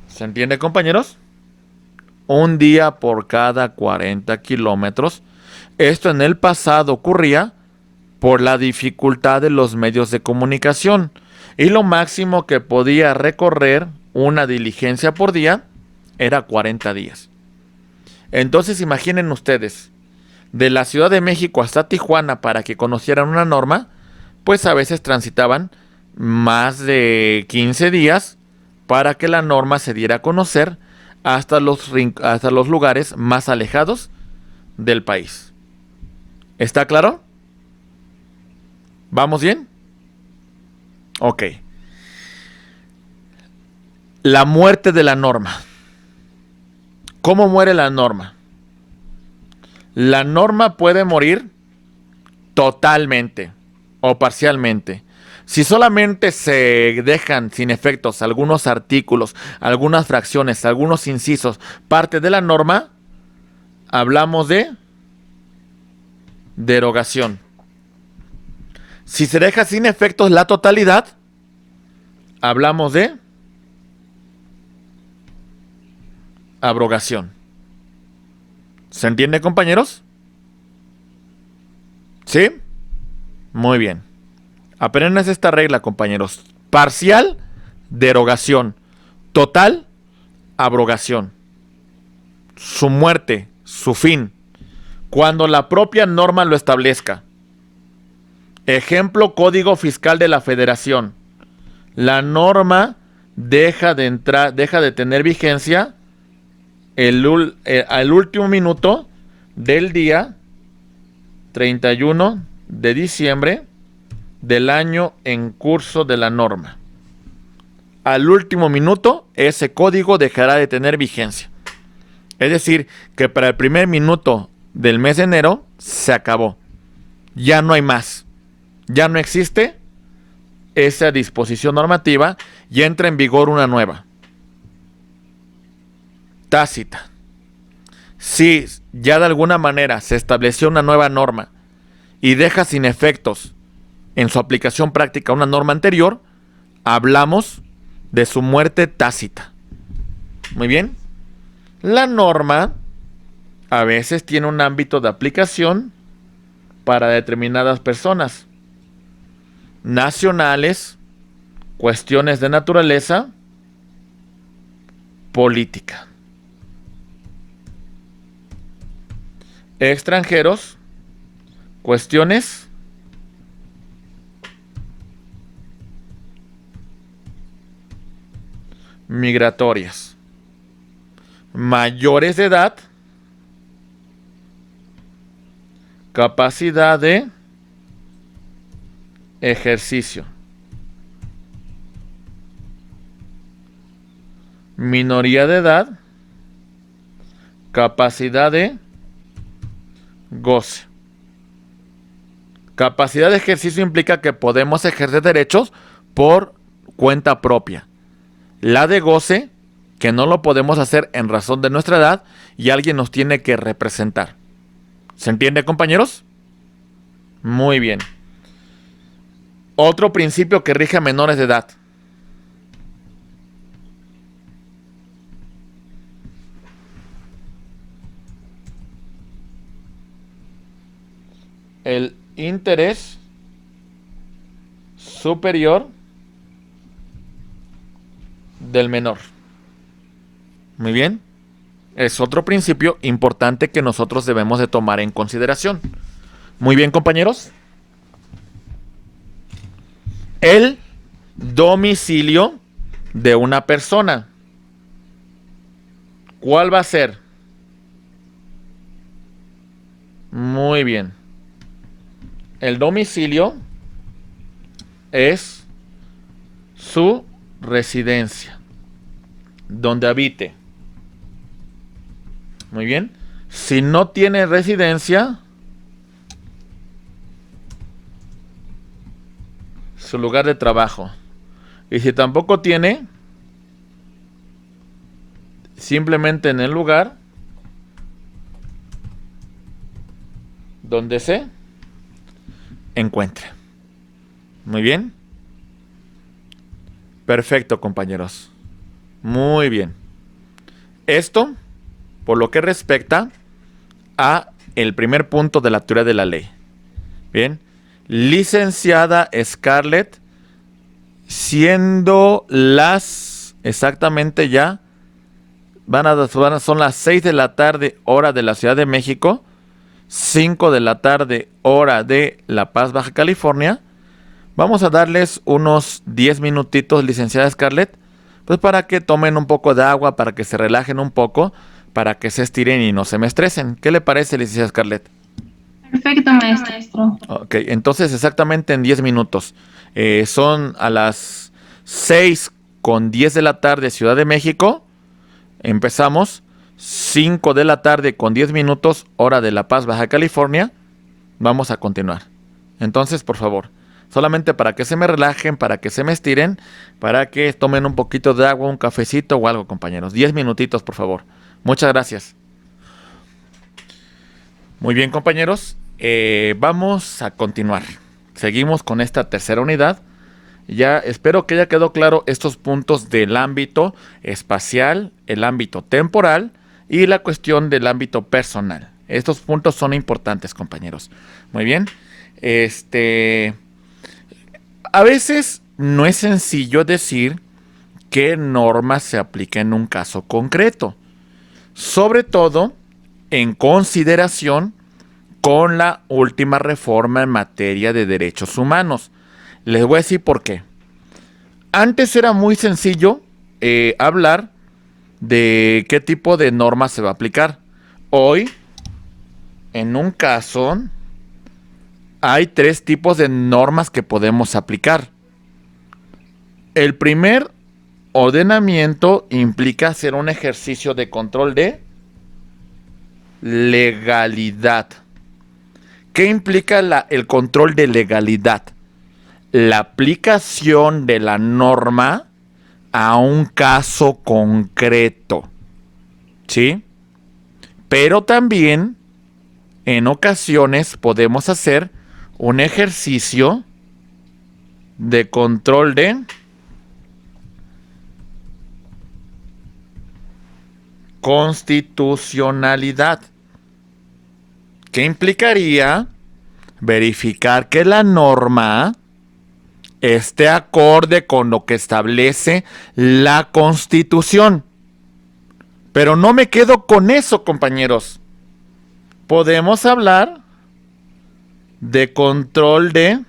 Speaker 1: ¿Se entiende, compañeros? Un día por cada 40 kilómetros. Esto en el pasado ocurría por la dificultad de los medios de comunicación. Y lo máximo que podía recorrer una diligencia por día era 40 días. Entonces imaginen ustedes, de la Ciudad de México hasta Tijuana para que conocieran una norma, pues a veces transitaban más de 15 días para que la norma se diera a conocer hasta los lugares más alejados del país. ¿Está claro? ¿Vamos bien? Ok. La muerte de la norma. ¿Cómo muere la norma? La norma puede morir totalmente o parcialmente. Si solamente se dejan sin efectos algunos artículos, algunas fracciones, algunos incisos, parte de la norma, hablamos de derogación. Si se deja sin efectos la totalidad, hablamos de abrogación. ¿Se entiende, compañeros? ¿Sí? Muy bien. Aprendan esta regla, compañeros. Parcial, derogación. Total, abrogación. Su muerte, su fin, cuando la propia norma lo establezca. Ejemplo, Código Fiscal de la Federación. La norma deja de tener vigencia al último minuto del día 31 de diciembre del año en curso de la norma. Al último minuto, ese código dejará de tener vigencia. Es decir, que para el primer minuto del mes de enero se acabó. Ya no hay más. Ya no existe esa disposición normativa y entra en vigor una nueva. Tácita. Si ya de alguna manera se estableció una nueva norma y deja sin efectos en su aplicación práctica una norma anterior, hablamos de su muerte tácita. Muy bien. La norma a veces tiene un ámbito de aplicación para determinadas personas, nacionales, cuestiones de naturaleza política, extranjeros, cuestiones migratorias, mayores de edad, capacidad de ejercicio, minoría de edad, capacidad de goce. Capacidad de ejercicio implica que podemos ejercer derechos por cuenta propia. La de goce, que no lo podemos hacer en razón de nuestra edad y alguien nos tiene que representar. ¿Se entiende, compañeros? Muy bien. Otro principio que rige a menores de edad. El interés superior del menor. Muy bien. Es otro principio importante que nosotros debemos de tomar en consideración. Muy bien, compañeros. El domicilio de una persona. ¿Cuál va a ser? Muy bien. El domicilio es su residencia, donde habite. Muy bien. Si no tiene residencia, su lugar de trabajo. Y si tampoco tiene, simplemente en el lugar donde se encuentre. Muy bien. Perfecto, compañeros. Muy bien. Esto, por lo que respecta a el primer punto de la teoría de la ley. Bien. Licenciada Scarlett, siendo las exactamente ya son las 6 de la tarde hora de la Ciudad de México, 5 de la tarde hora de La Paz, Baja California. Vamos a darles unos 10 minutitos, licenciada Scarlett, pues para que tomen un poco de agua, para que se relajen un poco, para que se estiren y no se me estresen. ¿Qué le parece, licenciada Scarlett?
Speaker 3: Perfecto, maestro.
Speaker 1: Ok, entonces exactamente en 10 minutos. Son a las 6:10 de la tarde, Ciudad de México. Empezamos. 5 de la tarde con 10 minutos, hora de La Paz, Baja California. Vamos a continuar. Entonces, por favor, solamente para que se me relajen, para que se me estiren, para que tomen un poquito de agua, un cafecito o algo, compañeros. 10 minutitos, por favor. Muchas gracias. Muy bien, compañeros. Vamos a continuar. Seguimos con esta tercera unidad. Ya espero que haya quedado claro estos puntos del ámbito espacial, el ámbito temporal y la cuestión del ámbito personal. Estos puntos son importantes, compañeros. Muy bien. A veces no es sencillo decir qué norma se aplica en un caso concreto. Sobre todo en consideración con la última reforma en materia de derechos humanos. Les voy a decir por qué. Antes era muy sencillo hablar de qué tipo de norma se va a aplicar. Hoy, en un caso, hay 3 tipos de normas que podemos aplicar. El primer ordenamiento implica hacer un ejercicio de control de legalidad. ¿Qué implica el control de legalidad? La aplicación de la norma a un caso concreto, ¿sí? Pero también en ocasiones podemos hacer un ejercicio de control de constitucionalidad, que implicaría verificar que la norma esté acorde con lo que establece la Constitución. Pero no me quedo con eso, compañeros. Podemos hablar de control de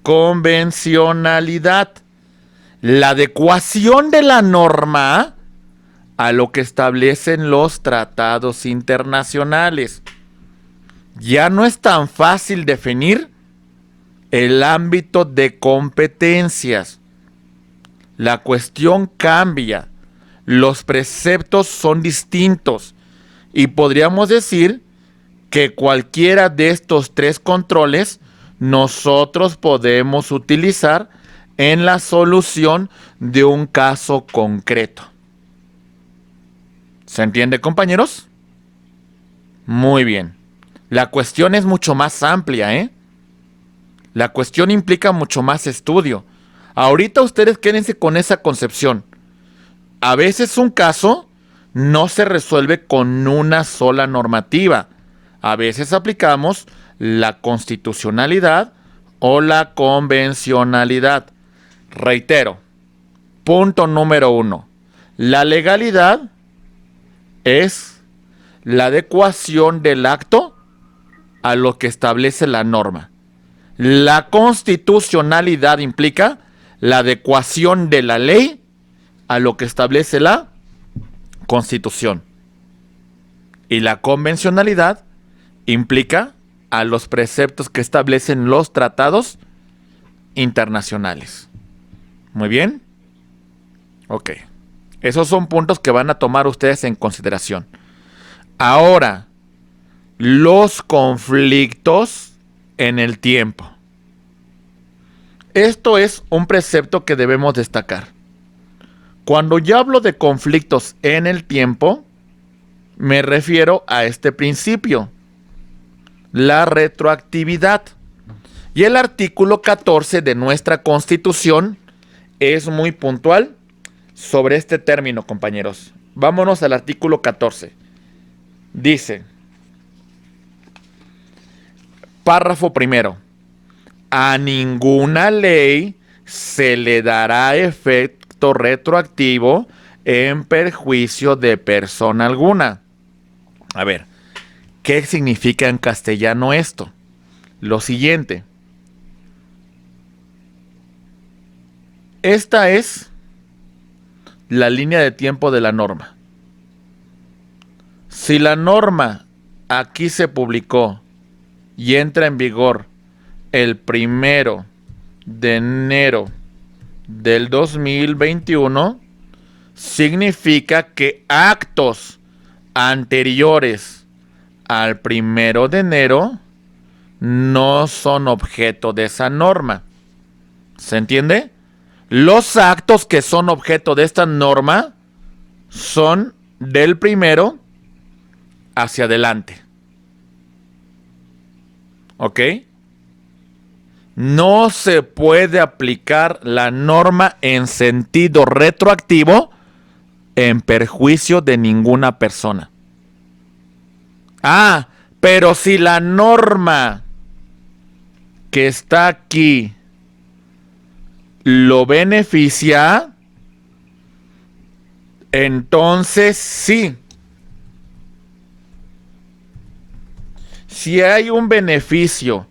Speaker 1: convencionalidad. La adecuación de la norma a lo que establecen los tratados internacionales. Ya no es tan fácil definir el ámbito de competencias. La cuestión cambia. Los preceptos son distintos. Y podríamos decir que cualquiera de estos tres controles nosotros podemos utilizar en la solución de un caso concreto. ¿Se entiende, compañeros? Muy bien. La cuestión es mucho más amplia, ¿eh? La cuestión implica mucho más estudio. Ahorita ustedes quédense con esa concepción. A veces un caso no se resuelve con una sola normativa. A veces aplicamos la constitucionalidad o la convencionalidad. Reitero, punto número 1. La legalidad es la adecuación del acto a lo que establece la norma. La constitucionalidad implica la adecuación de la ley a lo que establece la Constitución. Y la convencionalidad implica a los preceptos que establecen los tratados internacionales. Muy bien. Ok. Esos son puntos que van a tomar ustedes en consideración. Ahora, los conflictos en el tiempo. Esto es un precepto que debemos destacar. Cuando yo hablo de conflictos en el tiempo, me refiero a este principio, la retroactividad. Y el artículo 14 de nuestra Constitución es muy puntual sobre este término, compañeros. Vámonos al artículo 14. Dice, párrafo primero, a ninguna ley se le dará efecto retroactivo en perjuicio de persona alguna. A ver, ¿qué significa en castellano esto? Lo siguiente. Esta es la línea de tiempo de la norma. Si la norma aquí se publicó y entra en vigor el 1 de enero del 2021, significa que actos anteriores al 1 de enero no son objeto de esa norma. ¿Se entiende? Los actos que son objeto de esta norma son del 1 hacia adelante. ¿Ok? No se puede aplicar la norma en sentido retroactivo en perjuicio de ninguna persona. Ah, pero si la norma que está aquí lo beneficia, entonces sí. Si hay un beneficio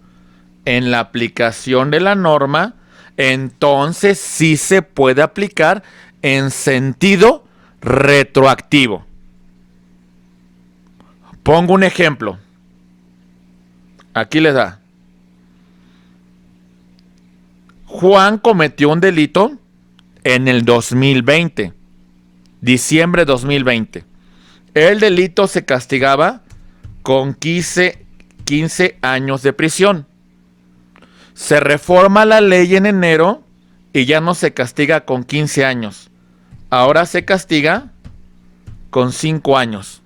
Speaker 1: en la aplicación de la norma, entonces sí se puede aplicar en sentido retroactivo. Pongo un ejemplo. Aquí les da. Juan cometió un delito en el 2020, diciembre 2020. El delito se castigaba con 15 años de prisión. Se reforma la ley en enero y ya no se castiga con 15 años. Ahora se castiga con 5 años.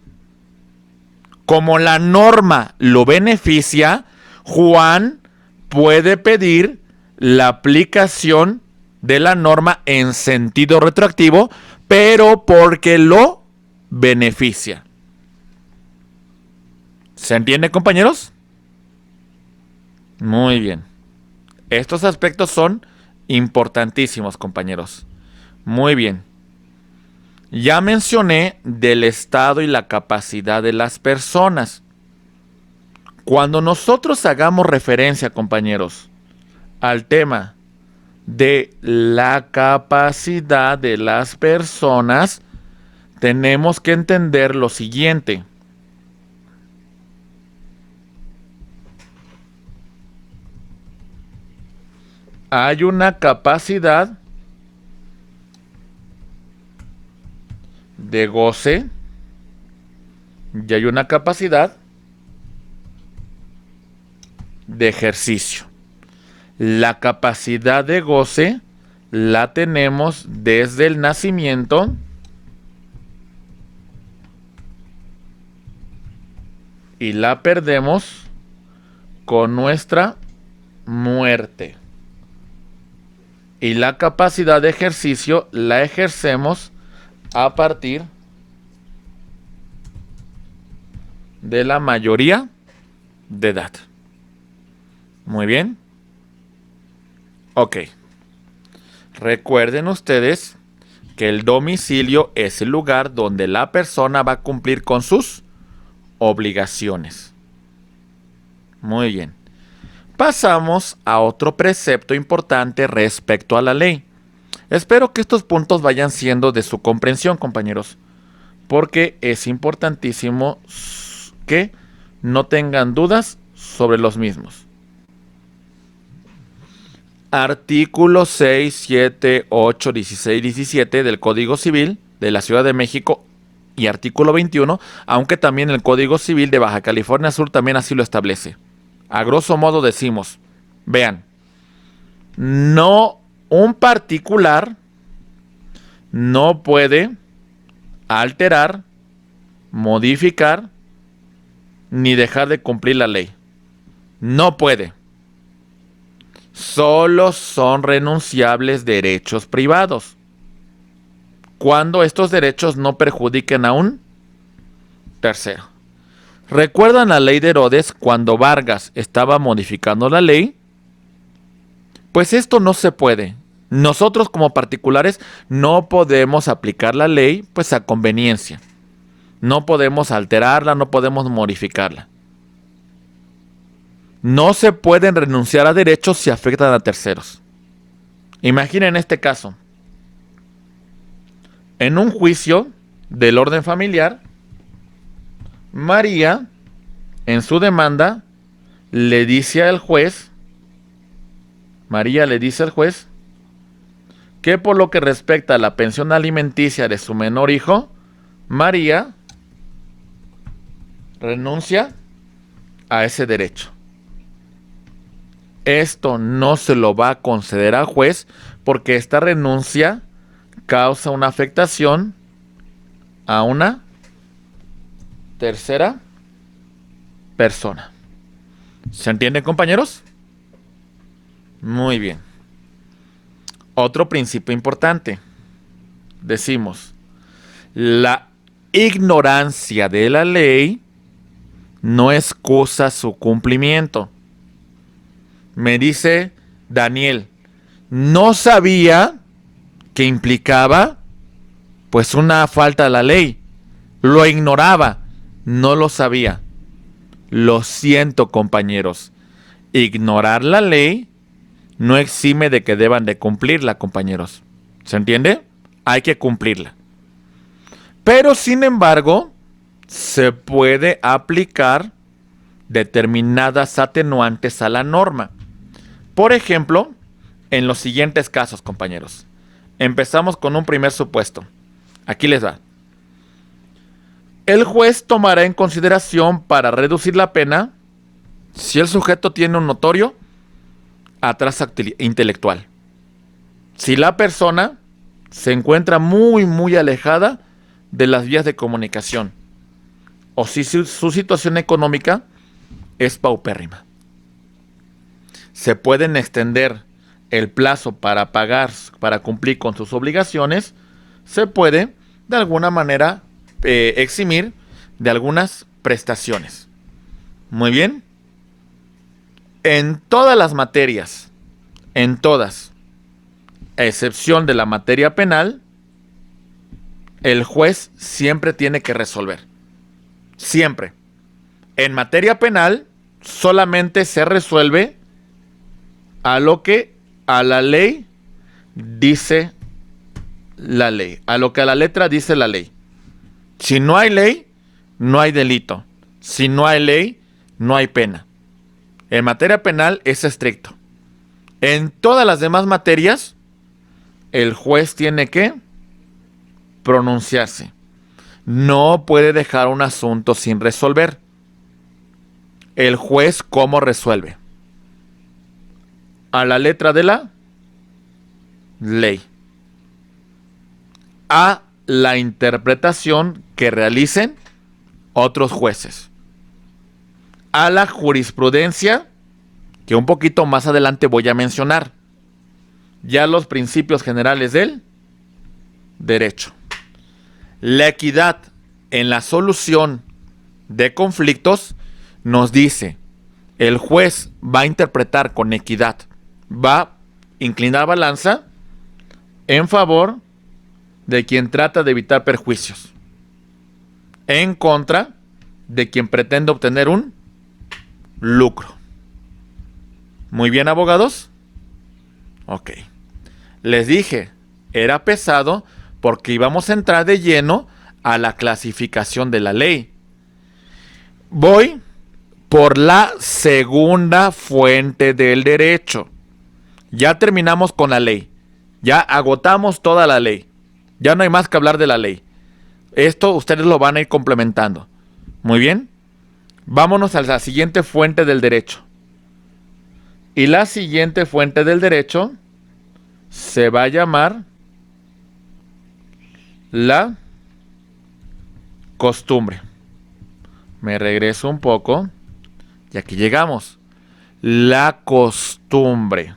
Speaker 1: Como la norma lo beneficia, Juan puede pedir la aplicación de la norma en sentido retroactivo, pero porque lo beneficia. ¿Se entiende, compañeros? Muy bien. Estos aspectos son importantísimos, compañeros. Muy bien. Ya mencioné del estado y la capacidad de las personas. Cuando nosotros hagamos referencia, compañeros, al tema de la capacidad de las personas, tenemos que entender lo siguiente. Hay una capacidad de goce y hay una capacidad de ejercicio. La capacidad de goce la tenemos desde el nacimiento y la perdemos con nuestra muerte. Y la capacidad de ejercicio la ejercemos a partir de la mayoría de edad. Muy bien. Ok. Recuerden ustedes que el domicilio es el lugar donde la persona va a cumplir con sus obligaciones. Muy bien. Pasamos a otro precepto importante respecto a la ley. Espero que estos puntos vayan siendo de su comprensión, compañeros, porque es importantísimo que no tengan dudas sobre los mismos. Artículos 6, 7, 8, 16, 17 del Código Civil de la Ciudad de México y artículo 21, aunque también el Código Civil de Baja California Sur también así lo establece. A grosso modo decimos, vean, un particular no puede alterar, modificar, ni dejar de cumplir la ley. No puede. Solo son renunciables derechos privados, cuando estos derechos no perjudiquen a un tercero. ¿Recuerdan la ley de Herodes cuando Vargas estaba modificando la ley? Pues esto no se puede. Nosotros como particulares no podemos aplicar la ley pues a conveniencia. No podemos alterarla, no podemos modificarla. No se pueden renunciar a derechos si afectan a terceros. Imaginen este caso. En un juicio del orden familiar, María, en su demanda, le dice al juez, que por lo que respecta a la pensión alimenticia de su menor hijo, María renuncia a ese derecho. Esto no se lo va a conceder al juez porque esta renuncia causa una afectación a una tercera persona. ¿Se entienden, compañeros? Muy bien. Otro principio importante. Decimos, la ignorancia de la ley no excusa su cumplimiento. Me dice Daniel, no sabía que implicaba pues una falta a la ley. Lo ignoraba, no lo sabía. Lo siento, compañeros. Ignorar la ley no exime de que deban de cumplirla, compañeros. ¿Se entiende? Hay que cumplirla. Pero, sin embargo, se puede aplicar determinadas atenuantes a la norma. Por ejemplo, en los siguientes casos, compañeros. Empezamos con un primer supuesto. Aquí les va. El juez tomará en consideración para reducir la pena si el sujeto tiene un notorio atraso intelectual. Si la persona se encuentra muy alejada de las vías de comunicación o si su situación económica es paupérrima. Se pueden extender el plazo para pagar, para cumplir con sus obligaciones. Se puede de alguna manera eximir de algunas prestaciones. Muy bien. En todas las materias, en todas, a excepción de la materia penal, el juez siempre tiene que resolver. Siempre. En materia penal solamente se resuelve a lo que a la ley dice la ley, a lo que a la letra dice la ley. Si no hay ley, no hay delito. Si no hay ley, no hay pena. En materia penal es estricto. En todas las demás materias, el juez tiene que pronunciarse. No puede dejar un asunto sin resolver. El juez, ¿cómo resuelve? A la letra de la ley. A la interpretación que realicen otros jueces. A la jurisprudencia que un poquito más adelante voy a mencionar. Ya los principios generales del derecho. La equidad en la solución de conflictos nos dice, el juez va a interpretar con equidad, va a inclinar balanza en favor de quien trata de evitar perjuicios, en contra de quien pretende obtener un lucro. Muy bien, abogados. Ok. Les dije, era pesado porque íbamos a entrar de lleno a la clasificación de la ley. Voy por la segunda fuente del derecho. Ya terminamos con la ley. Ya agotamos toda la ley. Ya no hay más que hablar de la ley. Esto ustedes lo van a ir complementando. Muy bien. Vámonos a la siguiente fuente del derecho. Y la siguiente fuente del derecho se va a llamar la costumbre. Me regreso un poco. Y aquí llegamos. La costumbre.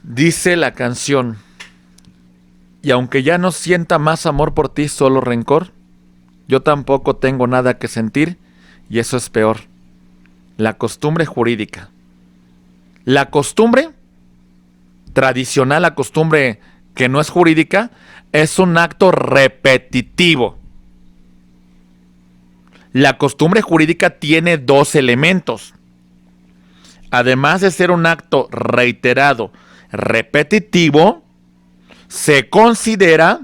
Speaker 1: Dice la canción: y aunque ya no sienta más amor por ti, solo rencor, yo tampoco tengo nada que sentir, y eso es peor. La costumbre jurídica. La costumbre tradicional, la costumbre que no es jurídica, es un acto repetitivo. La costumbre jurídica tiene dos elementos. Además de ser un acto reiterado, repetitivo, se considera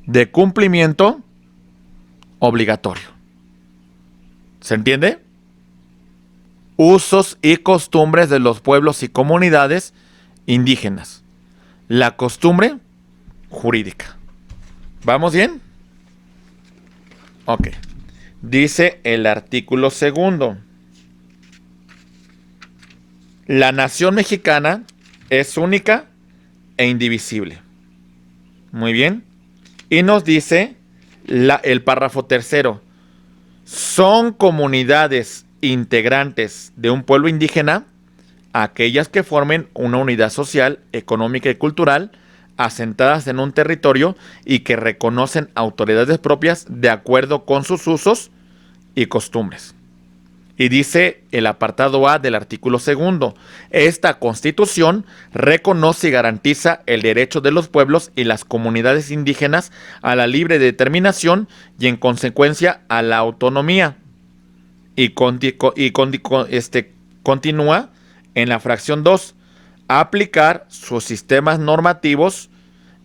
Speaker 1: de cumplimiento obligatorio. ¿Se entiende? Usos y costumbres de los pueblos y comunidades indígenas. La costumbre jurídica. ¿Vamos bien? Ok. Dice el artículo 2. La nación mexicana es única e indivisible. Muy bien. Y nos dice el párrafo 3. Son comunidades integrantes de un pueblo indígena aquellas que formen una unidad social, económica y cultural asentadas en un territorio y que reconocen autoridades propias de acuerdo con sus usos y costumbres. Y dice el apartado A del artículo 2, esta Constitución reconoce y garantiza el derecho de los pueblos y las comunidades indígenas a la libre determinación y en consecuencia a la autonomía. Y continúa en la fracción 2, aplicar sus sistemas normativos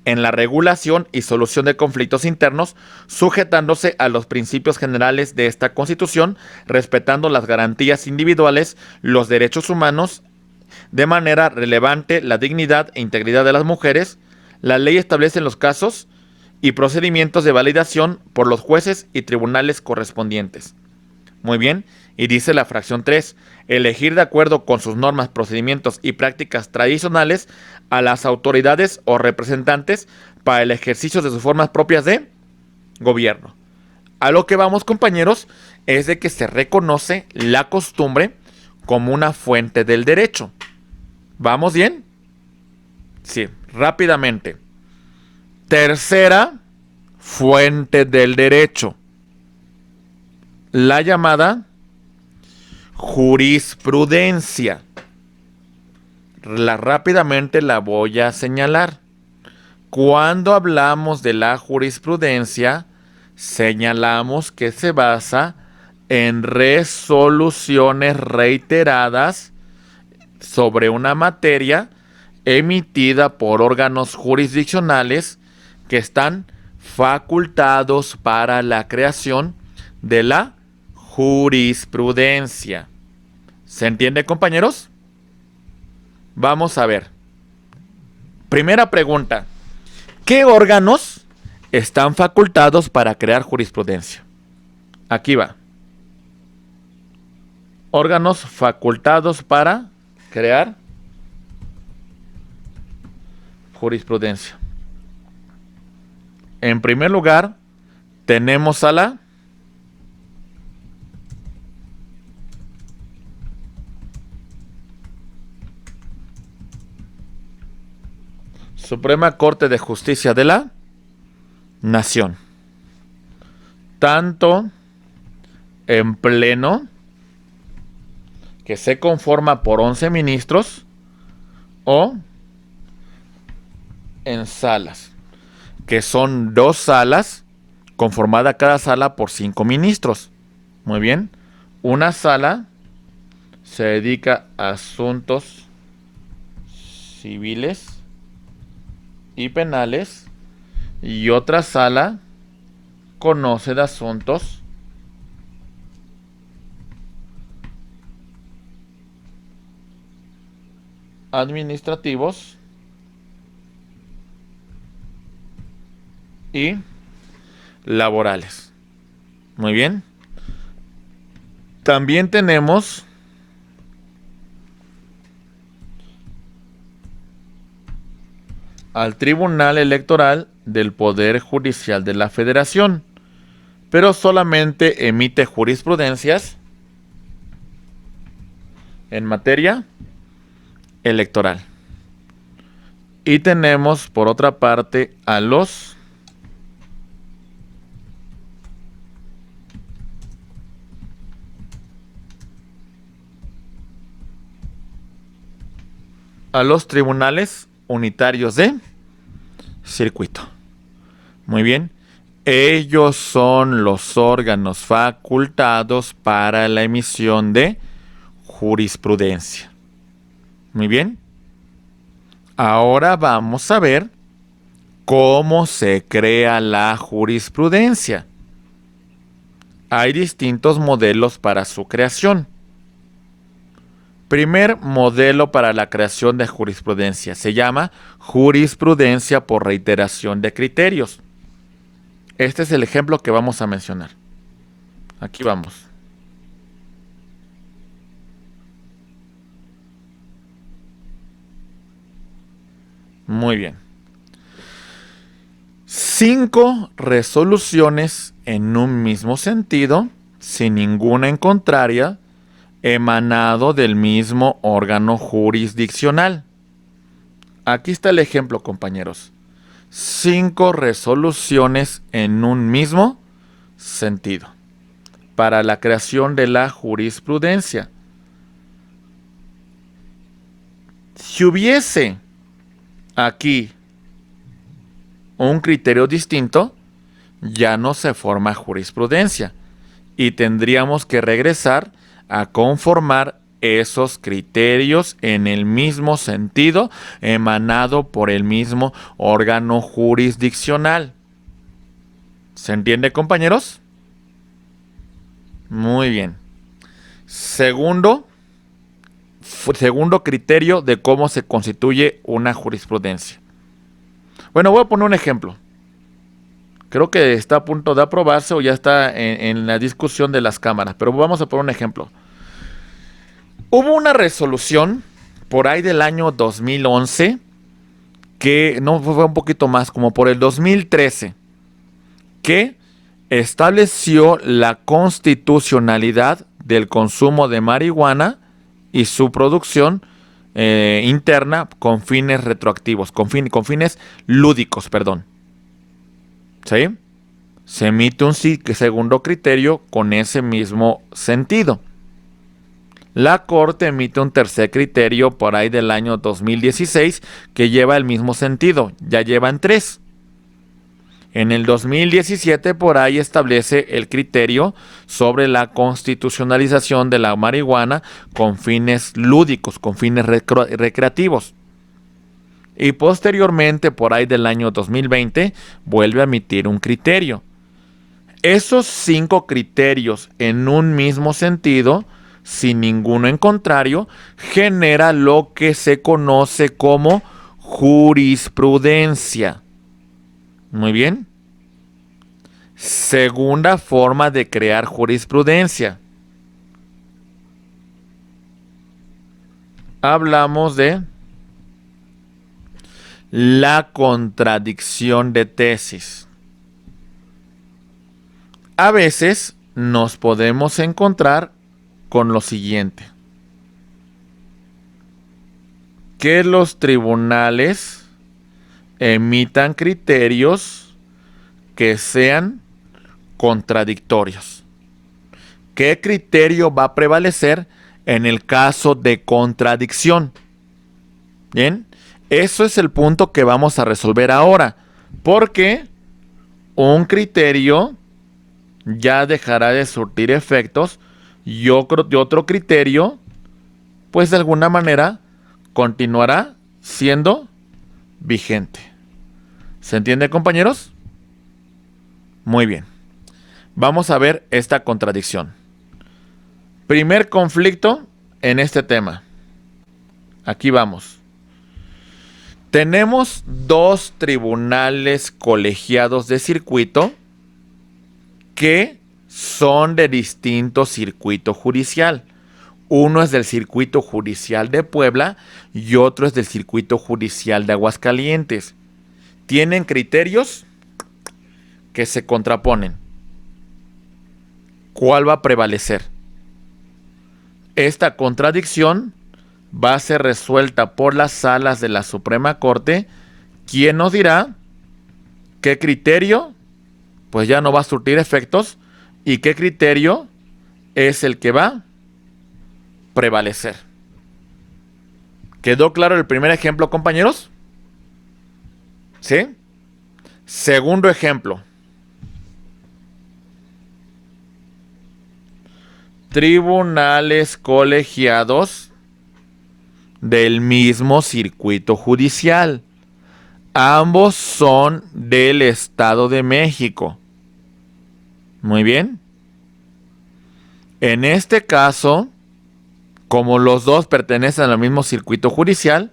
Speaker 1: en la regulación y solución de conflictos internos, sujetándose a los principios generales de esta Constitución, respetando las garantías individuales, los derechos humanos, de manera relevante la dignidad e integridad de las mujeres. La ley establece los casos y procedimientos de validación por los jueces y tribunales correspondientes. Muy bien, y dice la fracción 3, elegir de acuerdo con sus normas, procedimientos y prácticas tradicionales a las autoridades o representantes para el ejercicio de sus formas propias de gobierno. A lo que vamos, compañeros, es de que se reconoce la costumbre como una fuente del derecho. ¿Vamos bien? Sí, rápidamente. Tercera fuente del derecho, la llamada jurisprudencia. Rápidamente la voy a señalar. Cuando hablamos de la jurisprudencia, señalamos que se basa en resoluciones reiteradas sobre una materia emitida por órganos jurisdiccionales que están facultados para la creación de la jurisprudencia. ¿Se entiende, compañeros? Vamos a ver. Primera pregunta. ¿Qué órganos están facultados para crear jurisprudencia? Aquí va. Órganos facultados para crear jurisprudencia. En primer lugar, tenemos a la Suprema Corte de Justicia de la Nación. Tanto en pleno, que se conforma por 11 ministros, o en salas, que son 2 salas, conformada cada sala por 5 ministros. Muy bien. Una sala se dedica a asuntos civiles y penales, y otra sala conoce de asuntos administrativos y laborales. Muy bien. También tenemos al Tribunal Electoral del Poder Judicial de la Federación, pero solamente emite jurisprudencias en materia electoral. Y tenemos, por otra parte, a los tribunales unitarios de circuito. Muy bien. Ellos son los órganos facultados para la emisión de jurisprudencia. Muy bien. Ahora vamos a ver cómo se crea la jurisprudencia. Hay distintos modelos para su creación. Primer modelo para la creación de jurisprudencia se llama jurisprudencia por reiteración de criterios. Este es el ejemplo que vamos a mencionar. Aquí vamos. Muy bien. 5 resoluciones en un mismo sentido, sin ninguna en contraria, emanado del mismo órgano jurisdiccional. Aquí está el ejemplo, compañeros. 5 resoluciones en un mismo sentido para la creación de la jurisprudencia. Si hubiese aquí un criterio distinto, ya no se forma jurisprudencia y tendríamos que regresar a conformar esos criterios en el mismo sentido emanado por el mismo órgano jurisdiccional. ¿Se entiende, compañeros? Muy bien. Segundo criterio de cómo se constituye una jurisprudencia. Bueno, voy a poner un ejemplo. Creo que está a punto de aprobarse o ya está en la discusión de las cámaras, pero vamos a poner un ejemplo. Hubo una resolución por ahí del año 2011, que no fue un poquito más, como por el 2013, que estableció la constitucionalidad del consumo de marihuana y su producción interna con fines retroactivos, con fines lúdicos, perdón. ¿Sí? Se emite un segundo criterio con ese mismo sentido. La Corte emite un tercer criterio por ahí del año 2016 que lleva el mismo sentido. Ya llevan 3. En el 2017 por ahí establece el criterio sobre la constitucionalización de la marihuana con fines lúdicos, con fines recreativos. Y posteriormente, por ahí del año 2020, vuelve a emitir un criterio. Esos 5 criterios en un mismo sentido, sin ninguno en contrario, genera lo que se conoce como jurisprudencia. Muy bien. Segunda forma de crear jurisprudencia. Hablamos de la contradicción de tesis. A veces nos podemos encontrar con lo siguiente: que los tribunales emitan criterios que sean contradictorios. ¿Qué criterio va a prevalecer en el caso de contradicción? Bien, eso es el punto que vamos a resolver ahora, porque un criterio ya dejará de surtir efectos y otro criterio, pues de alguna manera, continuará siendo vigente. ¿Se entiende, compañeros? Muy bien. Vamos a ver esta contradicción. Primer conflicto en este tema. Aquí vamos. Tenemos 2 tribunales colegiados de circuito que son de distinto circuito judicial. Uno es del circuito judicial de Puebla y otro es del circuito judicial de Aguascalientes. Tienen criterios que se contraponen. ¿Cuál va a prevalecer? Esta contradicción va a ser resuelta por las salas de la Suprema Corte, quien nos dirá qué criterio pues ya no va a surtir efectos y qué criterio es el que va a prevalecer. ¿Quedó claro el primer ejemplo, compañeros? ¿Sí? Segundo ejemplo. Tribunales colegiados del mismo circuito judicial. Ambos son del Estado de México. Muy bien. En este caso, como los dos pertenecen al mismo circuito judicial,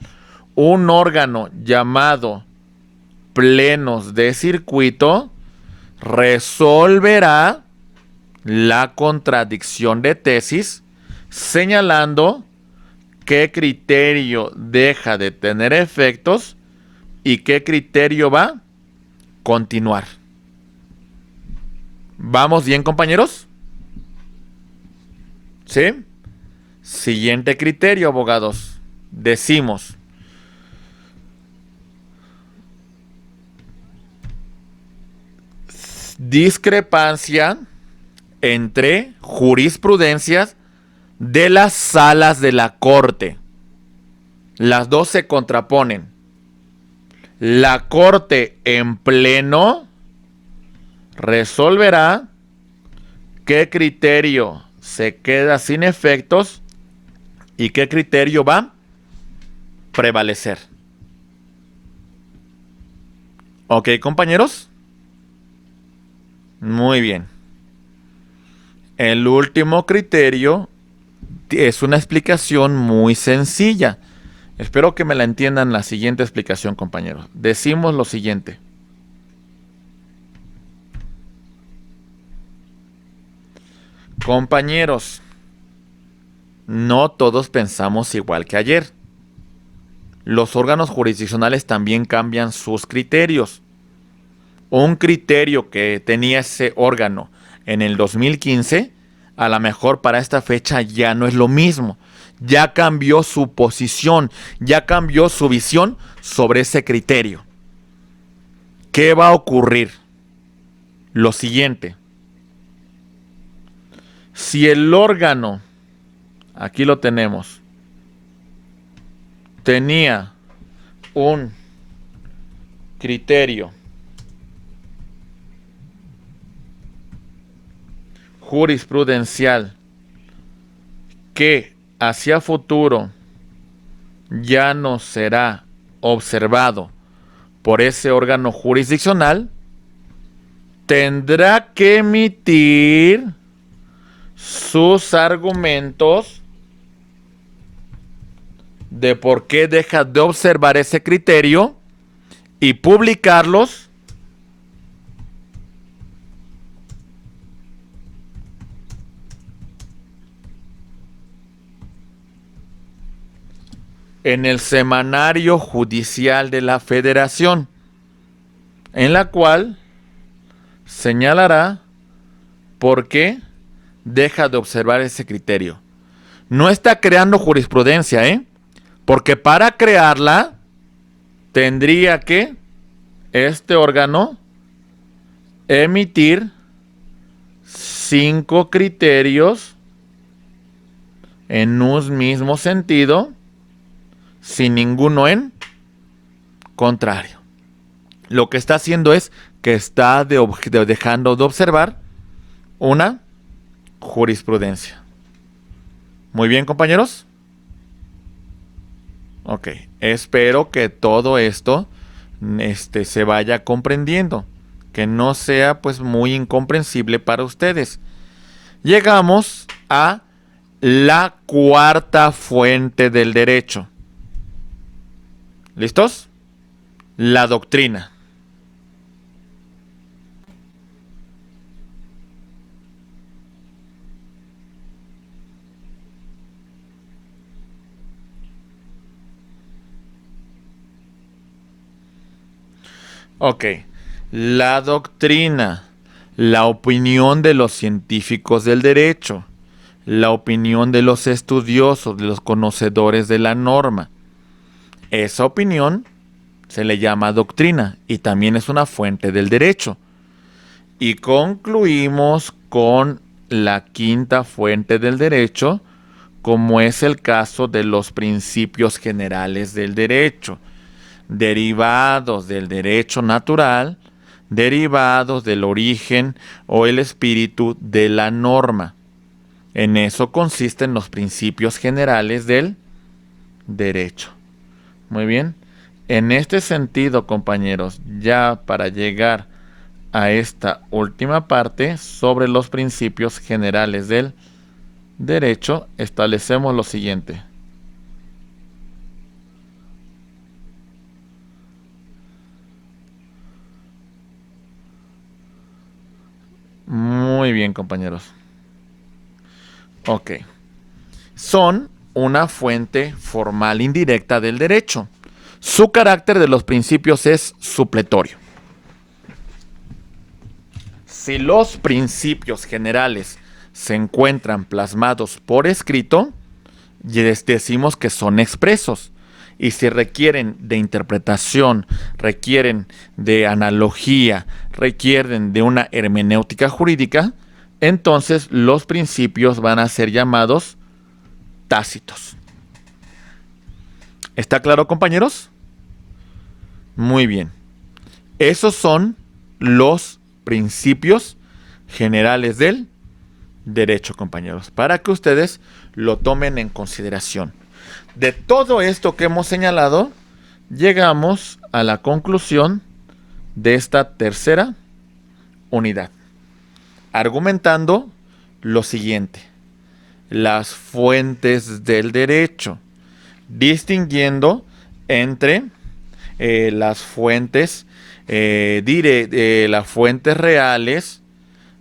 Speaker 1: un órgano llamado plenos de circuito resolverá la contradicción de tesis, señalando qué criterio deja de tener efectos y qué criterio va a continuar. ¿Vamos bien, compañeros? ¿Sí? Siguiente criterio, abogados. Decimos: discrepancia entre jurisprudencias de las salas de la Corte. Las dos se contraponen. La Corte en pleno resolverá qué criterio se queda sin efectos ¿Y qué criterio va a prevalecer? ¿Ok, compañeros? Muy bien. El último criterio es una explicación muy sencilla. Espero que me la entiendan la siguiente explicación, compañeros. Decimos lo siguiente. Compañeros, no todos pensamos igual que ayer. Los órganos jurisdiccionales también cambian sus criterios. Un criterio que tenía ese órgano en el 2015, a lo mejor para esta fecha ya no es lo mismo. Ya cambió su posición, ya cambió su visión sobre ese criterio. ¿Qué va a ocurrir? Lo siguiente. Si el órgano, aquí lo tenemos, tenía un criterio jurisprudencial que hacia futuro ya no será observado por ese órgano jurisdiccional, tendrá que emitir sus argumentos de por qué deja de observar ese criterio y publicarlos en el Semanario Judicial de la Federación, en la cual señalará por qué deja de observar ese criterio. No está creando jurisprudencia, porque para crearla tendría que este órgano emitir 5 criterios en un mismo sentido, sin ninguno en contrario. Lo que está haciendo es que está dejando de observar una jurisprudencia. Muy bien, compañeros. Ok, espero que todo esto se vaya comprendiendo, que no sea pues muy incomprensible para ustedes. Llegamos a la cuarta fuente del derecho. ¿Listos? La doctrina. Ok, la doctrina, la opinión de los científicos del derecho, la opinión de los estudiosos, de los conocedores de la norma. Esa opinión se le llama doctrina y también es una fuente del derecho. Y concluimos con la quinta fuente del derecho, como es el caso de los principios generales del derecho, derivados del derecho natural, derivados del origen o el espíritu de la norma. En eso consisten los principios generales del derecho. Muy bien. En este sentido, compañeros, ya para llegar a esta última parte sobre los principios generales del derecho, establecemos lo siguiente. Muy bien, compañeros. Ok. Son una fuente formal indirecta del derecho. Su carácter de los principios es supletorio. Si los principios generales se encuentran plasmados por escrito, decimos que son expresos. Y si requieren de interpretación, requieren de analogía, requieren de una hermenéutica jurídica, entonces los principios van a ser llamados tácitos. ¿Está claro, compañeros? Muy bien. Esos son los principios generales del derecho, compañeros, para que ustedes lo tomen en consideración. De todo esto que hemos señalado, llegamos a la conclusión de esta tercera unidad, argumentando lo siguiente: las fuentes del derecho, distinguiendo entre las fuentes las fuentes reales,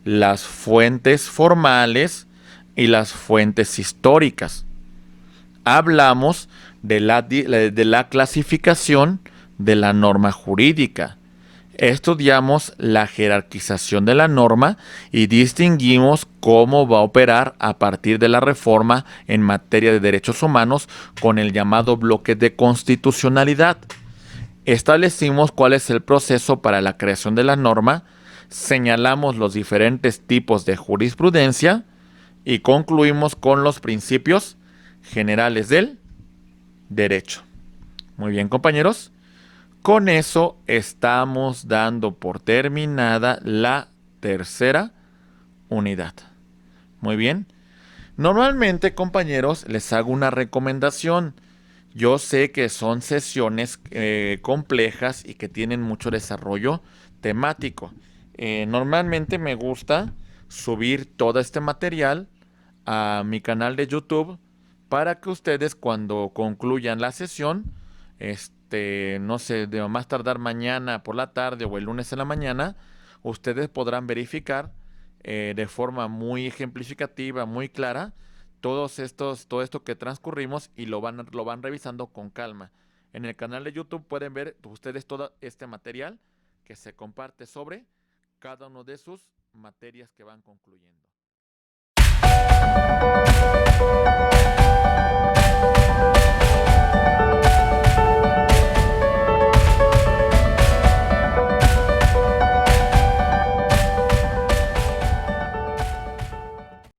Speaker 1: las fuentes formales y las fuentes históricas. Hablamos de la clasificación de la norma jurídica. Estudiamos la jerarquización de la norma y distinguimos cómo va a operar a partir de la reforma en materia de derechos humanos con el llamado bloque de constitucionalidad. Establecimos cuál es el proceso para la creación de la norma, señalamos los diferentes tipos de jurisprudencia y concluimos con los principios generales del derecho. Muy bien, compañeros. Con eso estamos dando por terminada la tercera unidad. Muy bien. Normalmente, compañeros, les hago una recomendación. Yo sé que son sesiones complejas y que tienen mucho desarrollo temático. Normalmente me gusta subir todo este material a mi canal de YouTube para que ustedes, cuando concluyan la sesión, no sé, de más tardar mañana por la tarde o el lunes en la mañana, ustedes podrán verificar de forma muy ejemplificativa, muy clara, todo esto que transcurrimos, y lo van revisando con calma. En el canal de YouTube pueden ver ustedes todo este material que se comparte sobre cada uno de sus materias que van concluyendo.